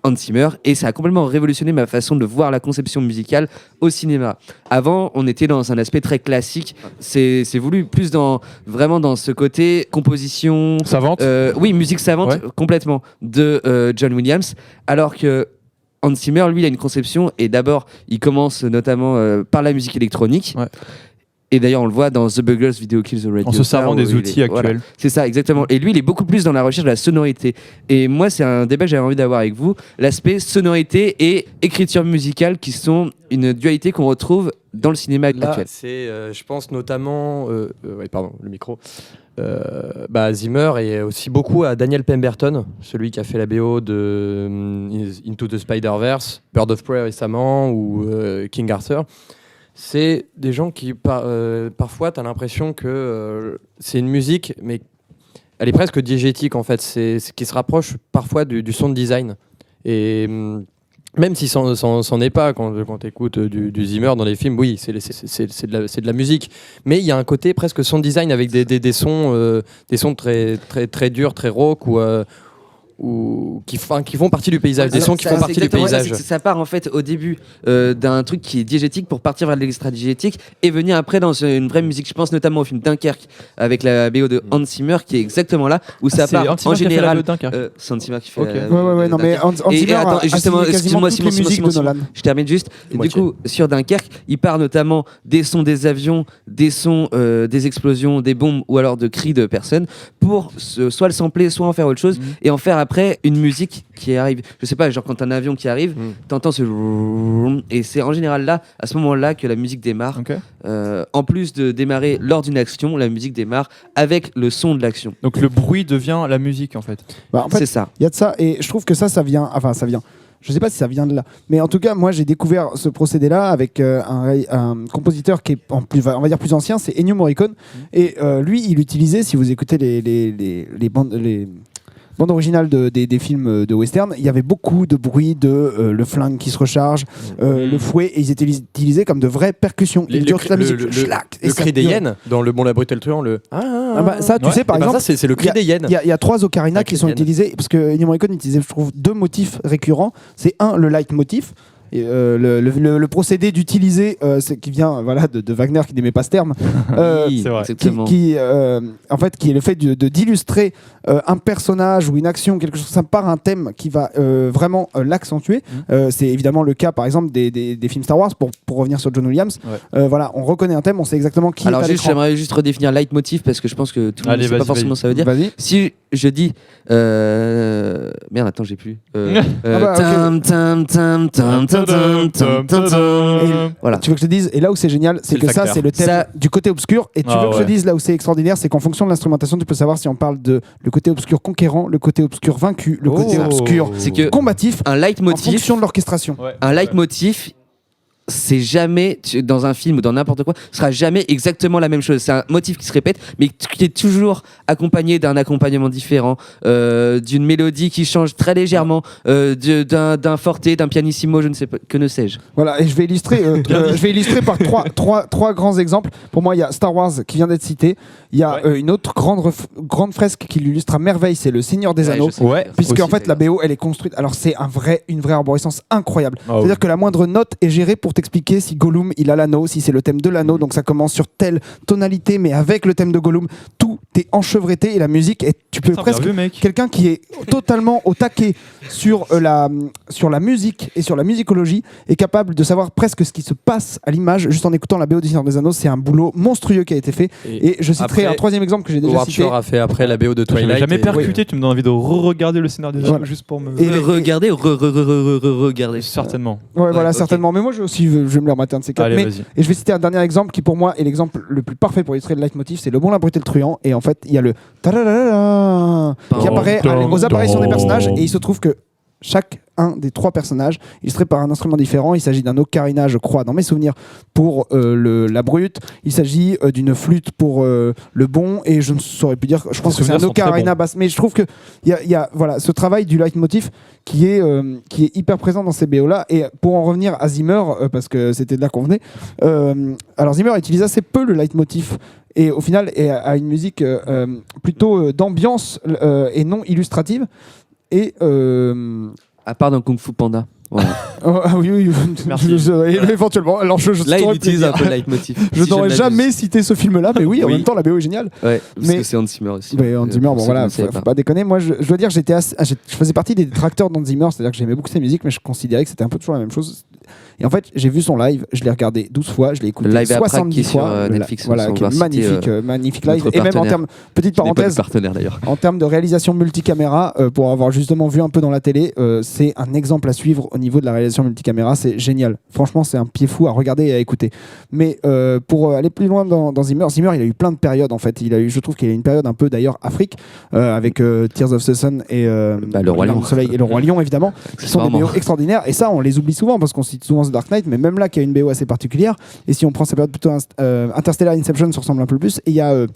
S2: Hans Zimmer et ça a complètement révolutionné ma façon de voir la conception musicale au cinéma. Avant, on était dans un aspect très classique. C'est voulu plus vraiment dans ce côté composition.
S5: Savante.
S2: Oui, musique savante
S5: Ouais.
S2: complètement de John Williams. Alors que Hans Zimmer, lui, il a une conception et d'abord, il commence notamment par la musique électronique.
S5: Ouais.
S2: Et d'ailleurs, on le voit dans The Buggles Video Kills the Radio
S5: En se
S2: Star,
S5: servant
S2: où
S5: des
S2: il est-
S5: outils
S2: voilà.
S5: actuels.
S2: C'est ça, exactement. Et lui, il est beaucoup plus dans la recherche de la sonorité. Et moi, c'est un débat que j'avais envie d'avoir avec vous. L'aspect sonorité et écriture musicale qui sont une dualité qu'on retrouve dans le cinéma
S4: Là,
S2: actuel.
S4: c'est, je pense notamment, ouais, pardon, le micro. Zimmer et aussi beaucoup à Daniel Pemberton, celui qui a fait la BO de Into the Spider-Verse, Bird of Prey récemment ou King Arthur. C'est des gens qui, parfois, tu as l'impression que c'est une musique, mais elle est presque diégétique en fait. C'est ce qui se rapproche parfois du sound design. Et même si c'en est pas quand tu écoutes du Zimmer dans les films, oui, c'est de la musique. Mais il y a un côté presque sound design avec des sons très, très, très durs, très rock ou qui font partie du paysage. Des
S2: Alors,
S4: sons qui
S2: ça,
S4: font
S2: c'est
S4: partie du
S2: exactement ça,
S4: paysage.
S2: ça part en fait au début d'un truc qui est diégétique pour partir vers l'extra-diégétique et venir après dans une vraie musique. Je pense notamment au film Dunkerque avec la BO de Hans Zimmer qui est exactement là où ça part en général. C'est Hans Zimmer qui fait
S5: Ok.
S2: la-
S1: Ouais, non, mais Hans
S2: Et
S1: Zimmer
S2: attends,
S1: a
S2: justement,
S1: signé quasiment
S2: excuse-moi,
S1: toutes
S2: Simon,
S1: les musiques de
S2: Simon,
S1: Nolan.
S2: Je termine juste. Et du
S4: Moitié.
S2: coup, sur Dunkerque, il part notamment des sons des avions, des sons des explosions, des bombes ou alors de cris de personnes pour soit le sampler, soit en faire autre chose et en faire après une musique qui arrive. Je sais pas, genre quand un avion qui arrive, t'entends ce et c'est en général là, à ce moment-là, que la musique démarre.
S5: Ok.
S2: En plus de démarrer lors d'une action, la musique démarre avec le son de l'action.
S5: Donc le bruit devient la musique en fait.
S1: Bah, en fait,
S2: C'est ça.
S1: il y a de ça et je trouve que ça vient. Enfin, ça vient. Je sais pas si ça vient de là, mais en tout cas, moi, j'ai découvert ce procédé-là avec un compositeur qui est on va dire plus ancien, c'est Ennio Morricone. Et lui, il utilisait, si vous écoutez les bandes originales des films de western, il y avait beaucoup de bruit de le flingue qui se recharge, le fouet, et ils étaient utilisés comme de vraies percussions. Ils durent toute la musique. Schlac, et
S4: Le
S1: ça
S4: cri des
S1: dure.
S4: hyènes dans Le Bon, la Brute et le Truand, le
S1: Ah bah, ça, tu sais, par
S4: Eh ben
S1: exemple,
S4: ça, c'est le cri des hyènes.
S1: il y a 3 ocarinas
S4: Avec
S1: qui
S4: les
S1: sont
S4: hyènes.
S1: utilisés parce que Ennio Morricone utilisait, je trouve, 2 motifs récurrents. C'est le leitmotiv. Et, le procédé d'utiliser, qui vient de Wagner qui n'aimait pas ce terme,
S2: Oui,
S5: c'est vrai.
S2: exactement.
S1: en fait, qui est le fait d'illustrer un personnage ou une action, quelque chose, ça part un thème qui va vraiment l'accentuer. C'est évidemment le cas, par exemple, des films Star Wars, pour revenir sur John Williams.
S5: Ouais.
S1: Voilà, on reconnaît un thème, on sait exactement qui
S2: Alors
S1: est à
S2: juste,
S1: l'écran.
S2: j'aimerais juste redéfinir leitmotiv parce que je pense que tout le monde
S5: Allez,
S2: ne sait pas
S5: vas-y,
S2: forcément
S5: vas-y.
S2: ce que ça veut dire.
S1: Vas-y.
S2: Si je dis merde, attends, j'ai plus.
S1: bah, ok.
S2: Tam tam tam tam tam Voilà.
S1: Tu veux que je te dise, et là où c'est génial, c'est
S7: C'est
S1: que
S7: le
S1: ça,
S7: facteur.
S1: c'est le thème
S2: Ça-
S1: du côté obscur. Et tu
S5: Ah
S1: veux que je te
S5: ouais.
S1: dise, là où c'est extraordinaire, c'est qu'en fonction de l'instrumentation, tu peux savoir si on parle de le côté obscur conquérant, le côté obscur vaincu, le côté obscur
S2: C'est que
S1: combatif,
S2: un
S1: en
S2: leitmotiv,
S1: fonction de l'orchestration.
S2: un leitmotiv, c'est jamais dans un film ou dans n'importe quoi, ce sera jamais exactement la même chose. C'est un motif qui se répète, mais qui est toujours accompagné d'un accompagnement différent, d'une mélodie qui change très légèrement, d'un forte, d'un pianissimo, je ne sais pas, que ne sais-je.
S1: Voilà, et je vais illustrer par trois grands exemples. Pour moi, il y a Star Wars qui vient d'être cité. Il y a une autre grande fresque qui l'illustre à merveille, c'est Le Seigneur des Anneaux.
S7: Ouais.
S1: Puisque
S2: aussi,
S1: en fait la BO elle est construite, alors c'est une vraie arborescence incroyable. C'est-à-dire que la moindre note est gérée pour t'expliquer si Gollum il a l'anneau, si c'est le thème de l'anneau, donc ça commence sur telle tonalité, mais avec le thème de Gollum, tout est enchevêtré et la musique, et tu peux presque quelqu'un qui est totalement au taquet sur la musique et sur la musicologie est capable de savoir presque ce qui se passe à l'image juste en écoutant la BO du Seigneur des Anneaux. C'est un boulot monstrueux qui a été fait. Et je citerai
S4: après,
S1: un troisième exemple que j'ai déjà
S4: Howard
S1: cité.
S4: Shore a fait après la BO de
S5: Je l'ai
S4: Twilight.
S5: jamais
S4: et-
S5: percuté, tu me donnes envie de re-regarder le scénario des
S1: Voilà.
S5: Anneaux juste pour me.
S1: Et-
S2: Regardez, regardez.
S5: Certainement.
S1: Ouais, voilà,
S2: ok.
S1: certainement. Mais moi, je vais me le remater un de ces quatre.
S5: Allez,
S1: Mais-
S5: vas-y.
S1: et je vais citer un dernier exemple qui, pour moi, est l'exemple le plus parfait pour illustrer le leitmotiv. C'est Le Bon, la Brute et le Truand. Et en fait, il y a le ta-da-da-da-da qui apparaît aux apparitions des personnages. Et il se trouve que chaque un des trois personnages, illustré par un instrument différent. Il s'agit d'un ocarina, je crois, dans mes souvenirs, pour la brute. Il s'agit d'une flûte pour le bon. Et je ne saurais plus dire. Je pense que c'est un
S5: souvenirs sont très
S1: ocarina
S5: bons.
S1: basse. Mais je trouve que il y a voilà, ce travail du leitmotiv qui est hyper présent dans ces BO là. Et pour en revenir à Zimmer, parce que c'était de là qu'on venait, alors Zimmer utilise assez peu le leitmotiv et au final a une musique plutôt d'ambiance et non illustrative. Et
S2: À part dans Kung Fu Panda. Voilà.
S1: ah oui,
S5: Merci.
S1: éventuellement. Alors je
S2: Là, il
S1: saurais
S2: utilise
S1: plus
S2: un
S1: dire.
S2: peu le leitmotiv.
S1: Je
S2: Si
S1: n'aurais
S2: ne m'abuse.
S1: jamais cité ce film-là, mais oui, en
S2: Oui.
S1: même temps, la BO est géniale.
S2: Ouais, parce
S1: Mais-
S2: que c'est Hans Zimmer aussi.
S1: Ouais, Hans Zimmer,
S2: Pour
S1: bon
S2: ceux
S1: voilà,
S2: qui ne savaient
S1: faut pas déconner. Moi, je dois dire, je faisais partie des détracteurs d'Hans Zimmer, c'est-à-dire que j'aimais beaucoup ses musiques, mais je considérais que c'était un peu toujours la même chose. Et en fait, j'ai vu son live, je l'ai regardé 12 fois, je l'ai écouté
S2: Le live à Prague
S1: 70
S2: qui est sur,
S1: fois.
S2: Netflix,
S1: Voilà,
S2: on
S1: qui
S2: va
S1: est
S2: citer,
S1: magnifique live.
S2: notre
S1: Et même en
S2: partenaire.
S1: termes, petite
S2: Qui n'est pas
S1: parenthèse,
S2: du partenaire d'ailleurs.
S1: en termes de réalisation multicaméra, pour avoir justement vu un peu dans la télé, c'est un exemple à suivre au niveau de la réalisation multicaméra. C'est génial. Franchement, c'est un pied fou à regarder et à écouter. Mais pour aller plus loin dans Zimmer, il a eu plein de périodes en fait. Je trouve qu'il a eu une période un peu d'ailleurs Afrique, avec Tears of the Sun et
S2: Le Roi Lion.
S1: du Soleil et le Roi Lion évidemment, qui sont des
S2: Accessoirement.
S1: BO extraordinaires. Et ça, on les oublie souvent parce qu'on cite souvent The Dark Knight, mais même là, qui a une BO assez particulière. Et si on prend sa période plutôt Interstellar, Inception se ressemble un peu plus. Et il y a,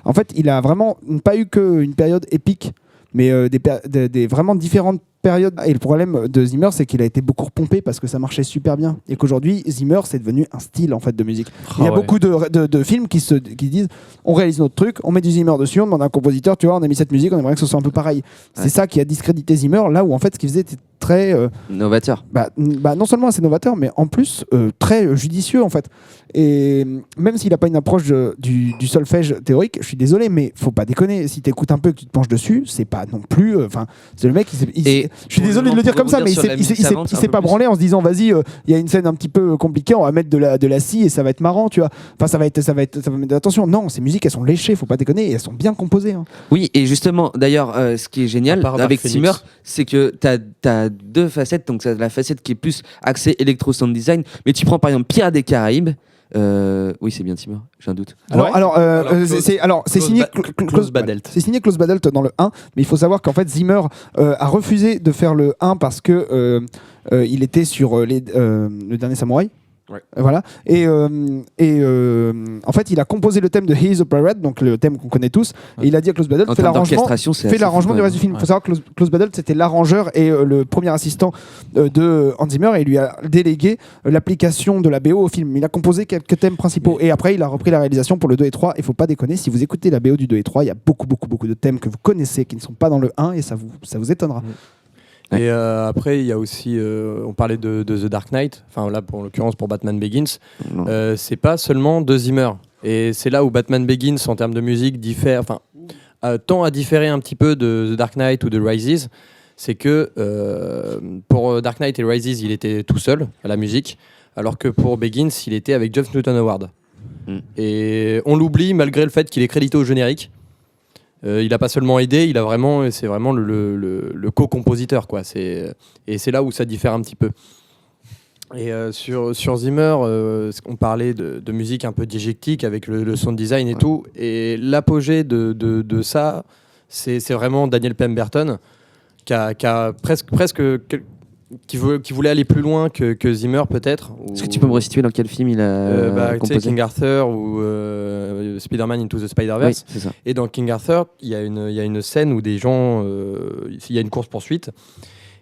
S1: en fait, il a vraiment pas eu qu'une période épique, mais des vraiment différentes périodes. Et le problème de Zimmer, c'est qu'il a été beaucoup repompé parce que ça marchait super bien. Et qu'aujourd'hui, Zimmer, c'est devenu un style en fait de musique. Il y a beaucoup de films qui disent on réalise notre truc, on met du Zimmer dessus, on demande à un compositeur, tu vois, on a mis cette musique, on aimerait que ce soit un peu pareil. C'est ça qui a discrédité Zimmer, là où en fait ce qu'il faisait était très
S2: Novateur.
S1: non seulement assez novateur, mais en plus très judicieux en fait. Et même s'il n'a pas une approche du solfège théorique, je suis désolé, mais faut pas déconner. Si tu écoutes un peu et que tu te penches dessus, c'est pas non plus. Enfin, c'est le mec. Je suis désolé de le dire comme ça, mais il s'est pas branlé en se disant vas-y, il y a une scène un petit peu compliquée, on va mettre de la scie et ça va être marrant, tu vois. Enfin, ça va mettre de l'attention. Non, ces musiques elles sont léchées, faut pas déconner, et elles sont bien composées. Hein.
S2: Oui, et justement, d'ailleurs, ce qui est génial
S4: À part Dark
S2: avec
S4: Phoenix.
S2: Zimmer, c'est que tu as deux facettes. Donc, la facette qui est plus axée électro-sound design. Mais tu prends par exemple Pirates des Caraïbes. Oui, c'est bien Zimmer, j'ai un doute.
S1: C'est signé
S4: Klaus Badelt.
S1: C'est signé Klaus Badelt dans le 1, mais il faut savoir qu'en fait Zimmer a refusé de faire le 1 parce que il était sur le dernier samouraï.
S4: Ouais.
S1: Voilà. Et en fait, il a composé le thème de He is a Pirate, donc le thème qu'on connaît tous. Et il a dit à Klaus Badelt,
S2: En
S1: fais
S2: termes
S1: l'arrangement.
S2: d'orchestration, c'est
S1: Fait
S2: assez
S1: l'arrangement
S2: fou,
S1: du
S2: quand
S1: reste du film. Il
S2: même.
S1: faut savoir que Klaus Badelt, c'était l'arrangeur et le premier assistant de Hans Zimmer, et il lui a délégué l'application de la BO au film. Il a composé quelques thèmes principaux. Et après, il a repris la réalisation pour le 2 et 3. Il faut pas déconner, si vous écoutez la BO du 2 et 3, il y a beaucoup de thèmes que vous connaissez qui ne sont pas dans le 1, et ça vous étonnera.
S4: Et après, il y a aussi, on parlait de The Dark Knight, enfin là, en l'occurrence pour Batman Begins,
S2: Non.
S4: c'est pas seulement de Zimmer. Et c'est là où Batman Begins, en termes de musique, tend à différer un petit peu de The Dark Knight ou de Rises. C'est que pour Dark Knight et Rises, il était tout seul à la musique, alors que pour Begins, il était avec Jeff Newton Howard. Et on l'oublie malgré le fait qu'il est crédité au générique. Il n'a pas seulement aidé, c'est vraiment le co-compositeur, quoi. Et c'est là où ça diffère un petit peu. Et sur Zimmer, on parlait de musique un peu diégétique avec le sound design et tout. Et l'apogée de ça, c'est vraiment Daniel Pemberton qui a qui voulait aller plus loin que Zimmer peut-être.
S2: Est-ce que tu peux me resituer dans quel film il a
S4: tu sais,
S2: composé?
S4: King Arthur ou Spider-Man Into the Spider-Verse.
S2: Oui, c'est ça.
S4: Et dans King Arthur, il y a une scène où des gens, il y a une course-poursuite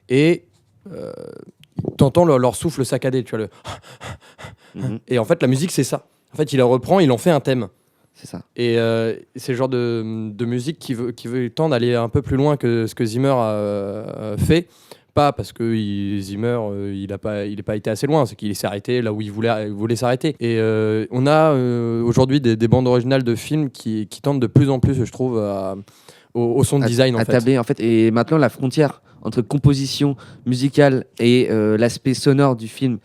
S4: et t'entends leur souffle saccadé, tu vois Et en fait, la musique, c'est ça. En fait, il la reprend, il en fait un thème.
S2: C'est ça.
S4: Et c'est le genre de musique qui veut tendre à aller un peu plus loin que ce que Zimmer a fait. Pas parce que Zimmer, il n'a pas été assez loin, c'est qu'il s'est arrêté là où il voulait s'arrêter. Et on a aujourd'hui des bandes originales de films qui tentent de plus en plus, je trouve, au sound design en fait.
S2: Tabler, en fait. Et maintenant, la frontière entre composition musicale et l'aspect sonore du film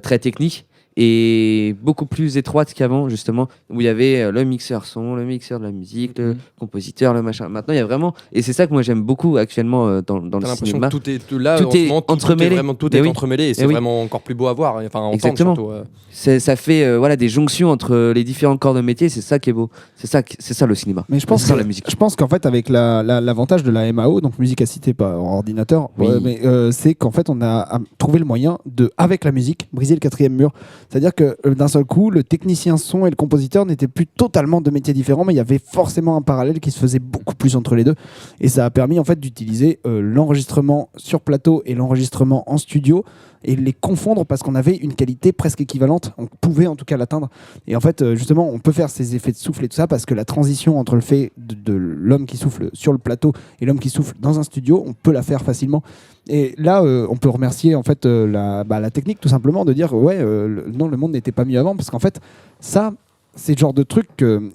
S2: très technique est beaucoup plus étroite qu'avant, justement, où il y avait le mixeur son, le mixeur de la musique, le compositeur, le machin. Maintenant, il y a vraiment... Et c'est ça que moi, j'aime beaucoup actuellement dans le cinéma.
S4: Tout est là,
S2: tout est entremêlé.
S4: Tout est entremêlé et c'est vraiment encore plus beau à voir. Enfin, à entendre,
S2: exactement.
S4: Surtout,
S2: Ça fait des jonctions entre les différents corps de métier, c'est ça qui est beau. C'est ça le cinéma.
S1: Mais je pense,
S2: la musique.
S1: je pense qu'en fait, avec l'avantage de la MAO, donc musique assistée par ordinateur,
S2: Oui.
S1: c'est qu'en fait, on a trouvé le moyen de, avec la musique, briser le quatrième mur. C'est-à-dire que d'un seul coup, le technicien son et le compositeur n'étaient plus totalement deux métiers différents, mais il y avait forcément un parallèle qui se faisait beaucoup plus entre les deux. Et ça a permis en fait d'utiliser l'enregistrement sur plateau et l'enregistrement en studio et les confondre parce qu'on avait une qualité presque équivalente. On pouvait en tout cas l'atteindre. Et en fait, justement, on peut faire ces effets de souffle et tout ça parce que la transition entre le fait de l'homme qui souffle sur le plateau et l'homme qui souffle dans un studio, on peut la faire facilement. Et là, on peut remercier en fait la technique tout simplement de dire non, le monde n'était pas mieux avant parce qu'en fait, ça, c'est le genre de truc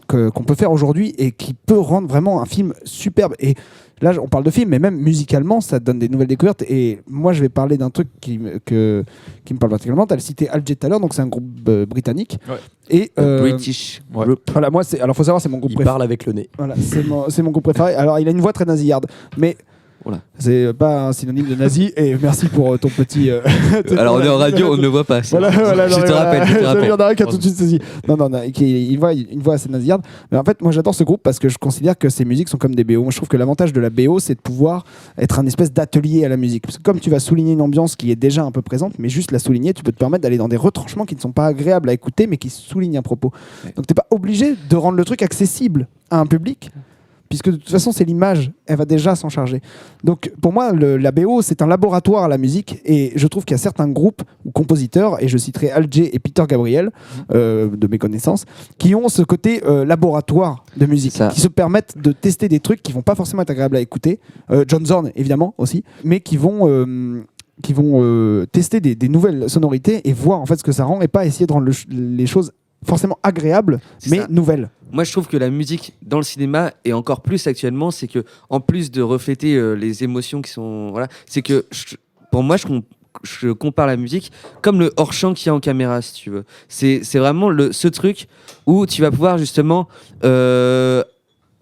S1: qu'on peut faire aujourd'hui et qui peut rendre vraiment un film superbe. Et là, on parle de film, mais même musicalement, ça donne des nouvelles découvertes. Et moi, je vais parler d'un truc qui me parle particulièrement. Tu as cité Al J tout à l'heure, donc c'est un groupe britannique.
S5: Ouais.
S1: Et
S2: British Group.
S1: voilà, moi, alors faut savoir, c'est mon groupe
S4: il
S1: préféré.
S4: parle avec le nez.
S1: Voilà, c'est mon groupe préféré. Alors, il a une voix très nasillarde, mais
S2: Voilà.
S1: c'est pas un synonyme de nazi. Et merci pour ton petit.
S2: Alors on est en radio, on ne le voit pas.
S1: Voilà,
S2: je te rappelle.
S1: Il y en a un qui a tout de suite saisi. Non, une voix assez nasillarde. Mais en fait, moi j'adore ce groupe parce que je considère que ces musiques sont comme des BO. Moi je trouve que l'avantage de la BO, c'est de pouvoir être un espèce d'atelier à la musique. Parce que comme tu vas souligner une ambiance qui est déjà un peu présente, mais juste la souligner, tu peux te permettre d'aller dans des retranchements qui ne sont pas agréables à écouter, mais qui soulignent un propos. Donc t'es pas obligé de rendre le truc accessible à un public. Puisque de toute façon, c'est l'image, elle va déjà s'en charger. Donc pour moi, la BO, c'est un laboratoire à la musique, et je trouve qu'il y a certains groupes ou compositeurs, et je citerai Al J et Peter Gabriel, de mes connaissances, qui ont ce côté laboratoire de musique, qui se permettent de tester des trucs qui vont pas forcément être agréables à écouter. John Zorn, évidemment, aussi, mais qui vont tester des nouvelles sonorités et voir en fait ce que ça rend, et pas essayer de rendre les choses forcément agréables, mais nouvelles.
S2: Moi, je trouve que la musique dans le cinéma, et encore plus actuellement, c'est que en plus de refléter les émotions qui sont, c'est que pour moi, je compare la musique comme le hors-champ qu'il y a en caméra, si tu veux. C'est vraiment ce truc où tu vas pouvoir justement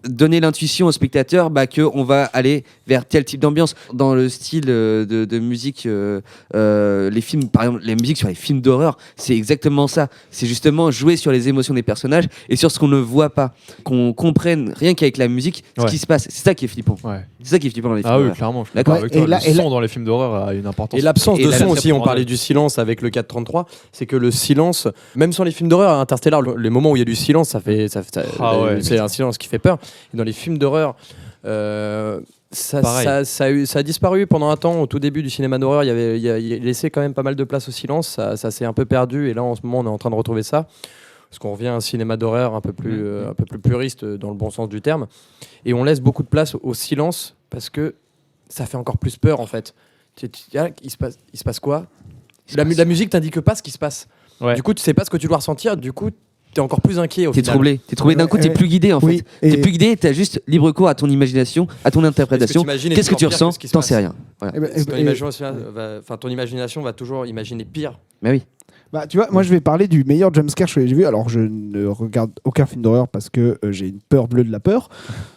S2: donner l'intuition au spectateur qu'on va aller vers tel type d'ambiance. Dans le style de musique, les films, par exemple, les musiques sur les films d'horreur, c'est exactement ça. C'est justement jouer sur les émotions des personnages et sur ce qu'on ne voit pas. Qu'on comprenne, rien qu'avec la musique, ce qui se passe. C'est ça qui est flippant.
S5: Ouais.
S2: C'est ça qui est flippant dans les films
S5: Ah oui,
S2: d'horreur.
S5: clairement. Je suis
S2: D'accord.
S5: d'accord avec toi.
S1: Et
S5: Le son dans les films d'horreur a une importance.
S4: Et l'absence de
S2: la
S4: son aussi, on
S5: prépondérance.
S4: parlait du silence avec le 433, c'est que le silence, même sur les films d'horreur, à Interstellar, les moments où il y a du silence, c'est un silence qui fait peur. Et dans les films d'horreur, ça a disparu pendant un temps. Au tout début du cinéma d'horreur, il laissait quand même pas mal de place au silence. Ça s'est un peu perdu, et là en ce moment on est en train de retrouver ça. Parce qu'on revient à un cinéma d'horreur un peu plus puriste dans le bon sens du terme. Et on laisse beaucoup de place au silence parce que ça fait encore plus peur en fait. Il se passe quoi ? La musique t'indique pas ce qui se passe.
S5: Ouais.
S4: Du coup, tu sais pas ce que tu dois ressentir. Du coup, t'es encore plus inquiet au
S2: T'es
S4: final.
S2: troublé. D'un coup, t'es plus guidé en fait.
S1: Oui,
S2: T'es plus guidé, t'as juste libre cours à ton imagination, à ton interprétation. Qu'est-ce que tu ressens ? T'en sais rien. Voilà.
S4: Ton imagination va toujours imaginer pire.
S2: Mais oui.
S1: Bah, tu vois, moi je vais parler du meilleur jumpscare que j'ai vu. Alors je ne regarde aucun film d'horreur parce que j'ai une peur bleue de la peur.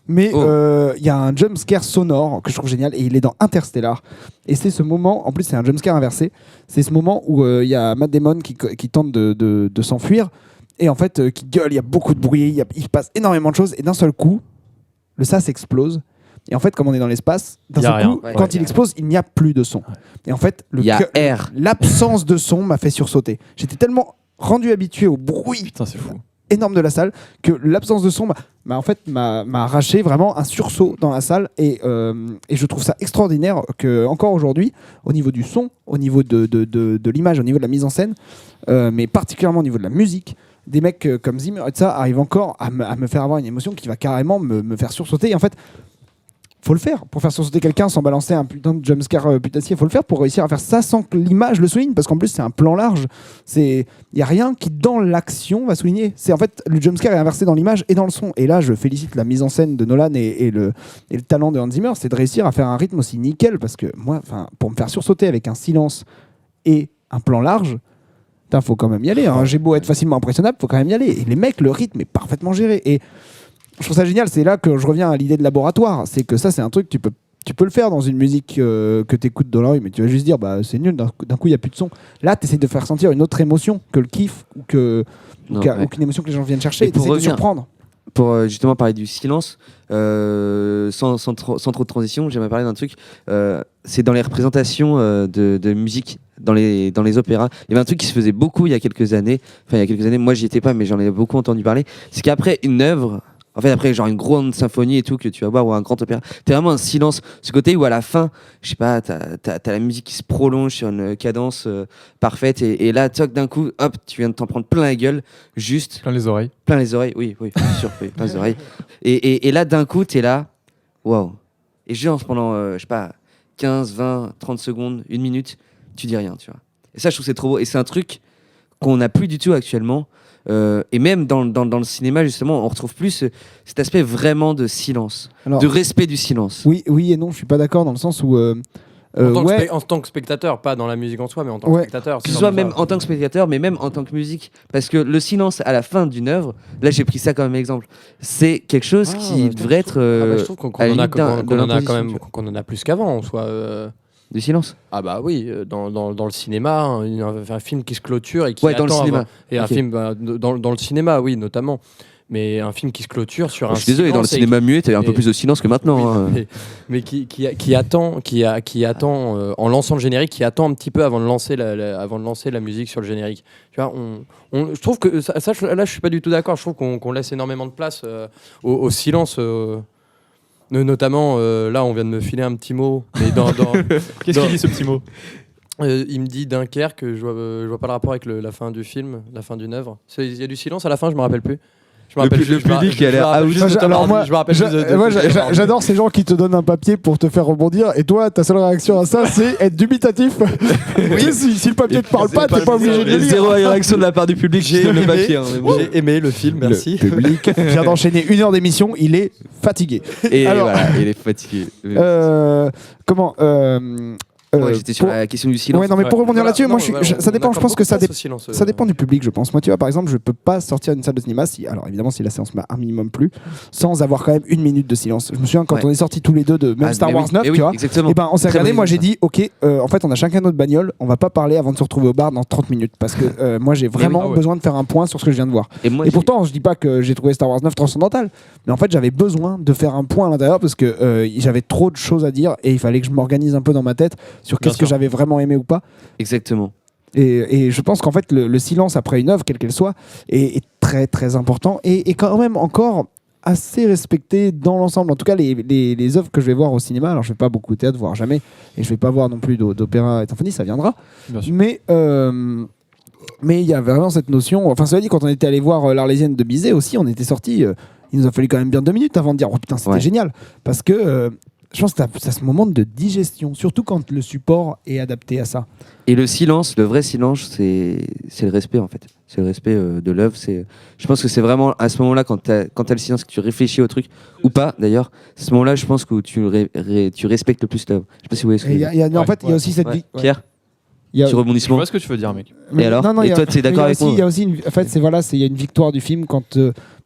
S1: Mais il y a un jumpscare sonore que je trouve génial et il est dans Interstellar. Et c'est ce moment, en plus c'est un jumpscare inversé, c'est ce moment où il y a Matt Damon qui tente de s'enfuir et en fait qui gueule, il y a beaucoup de bruit, il se passe énormément de choses et d'un seul coup, le sas explose. Et en fait, comme on est dans l'espace, d'un seul coup, quand il explose, il n'y a plus de son. Et en fait, l'absence de son m'a fait sursauter. J'étais tellement rendu habitué au bruit énorme de la salle que l'absence de son m'a arraché vraiment un sursaut dans la salle. Et je trouve ça extraordinaire que encore aujourd'hui, au niveau du son, au niveau de l'image, au niveau de la mise en scène, mais particulièrement au niveau de la musique, des mecs comme Zimmer et ça arrivent encore à me faire avoir une émotion qui va carrément me faire sursauter. Et en fait, faut le faire pour faire sursauter quelqu'un sans balancer un putain de jumpscare putassier. Faut le faire pour réussir à faire ça sans que l'image le souligne, parce qu'en plus c'est un plan large. Il y a rien qui dans l'action va souligner. C'est en fait le jumpscare est inversé dans l'image et dans le son. Et là, je félicite la mise en scène de Nolan et le talent de Hans Zimmer, c'est de réussir à faire un rythme aussi nickel, parce que moi, pour me faire sursauter avec un silence et un plan large. Faut quand même y aller. Hein. J'ai beau être facilement impressionnable, faut quand même y aller. Et les mecs, le rythme est parfaitement géré. Et je trouve ça génial. C'est là que je reviens à l'idée de laboratoire. C'est que ça, c'est un truc tu peux le faire dans une musique que tu écoutes dans la rue, mais tu vas juste dire c'est nul. D'un coup, il y a plus de son. Là, tu essaies de faire sentir une autre émotion que le kiff ou qu'une émotion que les gens viennent chercher. Et tu essaies de surprendre.
S2: Pour justement parler du silence, sans trop de transition, j'aimerais parler d'un truc. C'est dans les représentations de musique dans les opéras. Il y avait un truc qui se faisait beaucoup il y a quelques années. Enfin, il y a quelques années, moi j'y étais pas, mais j'en ai beaucoup entendu parler. C'est qu'après une œuvre, en fait, après genre une grande symphonie et tout que tu vas voir, ou un grand opéra, t'as vraiment un silence. Ce côté où à la fin, je sais pas, t'as la musique qui se prolonge sur une cadence parfaite, et là, toc, d'un coup, hop, tu viens de t'en prendre plein la gueule, juste.
S5: Plein les oreilles.
S2: Plein les oreilles, oui, bien sûr, oui, plein les oreilles. Et là, d'un coup, t'es là, waouh. Et genre pendant, je sais pas, 15, 20, 30 secondes, 1 minute, tu dis rien, tu vois. Et ça, je trouve que c'est trop beau. Et c'est un truc qu'on n'a plus du tout actuellement. Et même dans le cinéma, justement, on retrouve plus cet aspect vraiment de silence, de respect du silence.
S1: Oui et non, je suis pas d'accord dans le sens où...
S4: en tant que spectateur, pas dans la musique en soi, mais en tant que spectateur.
S2: Que ce soit même en tant que spectateur, mais même en tant que musique. Parce que le silence à la fin d'une œuvre, là j'ai pris ça comme exemple, c'est quelque chose qui devrait être...
S4: je trouve qu'on en a plus qu'avant en soi.
S2: Du silence.
S4: Ah bah oui, dans le cinéma, un film qui se clôture et qui attend...
S2: dans le cinéma.
S4: Un film dans le cinéma, oui, notamment. Mais un film qui se clôture sur un silence...
S2: Je suis désolé, dans le cinéma muet, t'as un peu plus de silence que maintenant.
S4: Oui, mais qui attend en lançant le générique, qui attend un petit peu avant de lancer la musique sur le générique. Tu vois, je trouve que là, je suis pas du tout d'accord. Je trouve qu'on laisse énormément de place au silence... Notamment, là, on vient de me filer un petit mot. Mais
S5: Qu'est-ce qu'il dit, ce petit mot?
S4: Il me dit Dunkerque, je vois pas le rapport avec la fin du film, la fin d'une œuvre. Il y a du silence à la fin, je me rappelle plus.
S2: Le public qui a l'air
S1: j'adore ces gens qui te donnent un papier pour te faire rebondir, et toi, ta seule réaction à ça, c'est être dubitatif. Oui, si le papier te parle pas, t'es pas obligé de le lire.
S2: Zéro réaction de la part du public. J'ai aimé le papier.
S4: J'ai aimé le film, merci.
S1: Le public vient d'enchaîner 1 heure d'émission, il est fatigué.
S2: Et voilà, il est fatigué.
S1: Comment
S2: j'étais sur la question du silence.
S1: Ouais, non, mais pour rebondir là-dessus, ça dépend. Je pense que ça dépend du public, je pense. Moi, tu vois, par exemple, je peux pas sortir d'une salle de cinéma alors évidemment, si la séance m'a un minimum plu, sans avoir quand même 1 minute de silence. Je me souviens quand on est sortis tous les deux de même Star Wars 9, tu vois. Et ben, on s'est regardé. Moi, j'ai dit, ok, en fait, on a chacun notre bagnole. On va pas parler avant de se retrouver au bar dans 30 minutes, parce que moi, j'ai vraiment besoin de faire un point sur ce que je viens de voir. Et pourtant, je dis pas que j'ai trouvé Star Wars 9 transcendantal, mais en fait, j'avais besoin de faire un point à l'intérieur parce que j'avais trop de choses à dire et il fallait que je m'organise un peu dans ma tête sur qu'est-ce que j'avais vraiment aimé ou pas.
S2: Exactement.
S1: Et je pense qu'en fait le silence après une œuvre, quelle qu'elle soit, est très très important et quand même encore assez respecté dans l'ensemble. En tout cas, les œuvres que je vais voir au cinéma, alors je vais pas beaucoup de théâtre, voire jamais, et je vais pas voir non plus d'opéra et de symphonie, ça viendra. Mais il y a vraiment cette notion. Enfin, cela dit, quand on était allé voir l'Arlésienne de Bizet aussi, on était sortis. Il nous a fallu quand même bien 2 minutes avant de dire oh putain, c'était génial, parce que je pense que t'as ce moment de digestion, surtout quand le support est adapté à ça.
S2: Et le silence, le vrai silence, c'est le respect en fait. C'est le respect de l'œuvre. Je pense que c'est vraiment à ce moment-là, quand t'as le silence, que tu réfléchis au truc, ou pas d'ailleurs, c'est ce moment-là, je pense que tu respectes le plus l'œuvre. Je sais pas si vous voyez ce que je veux dire.
S1: En fait, il y a aussi cette vie.
S2: Pierre ?
S1: Il y a-
S2: Petit
S5: Je
S2: rebondissement.
S5: vois ce que tu veux dire, mec.
S1: Mais-
S2: alors
S1: non, non,
S2: Et
S1: il y a-
S2: toi, tu es d'accord
S1: mais
S2: avec moi
S1: il y a aussi en fait, il y a une victoire du film quand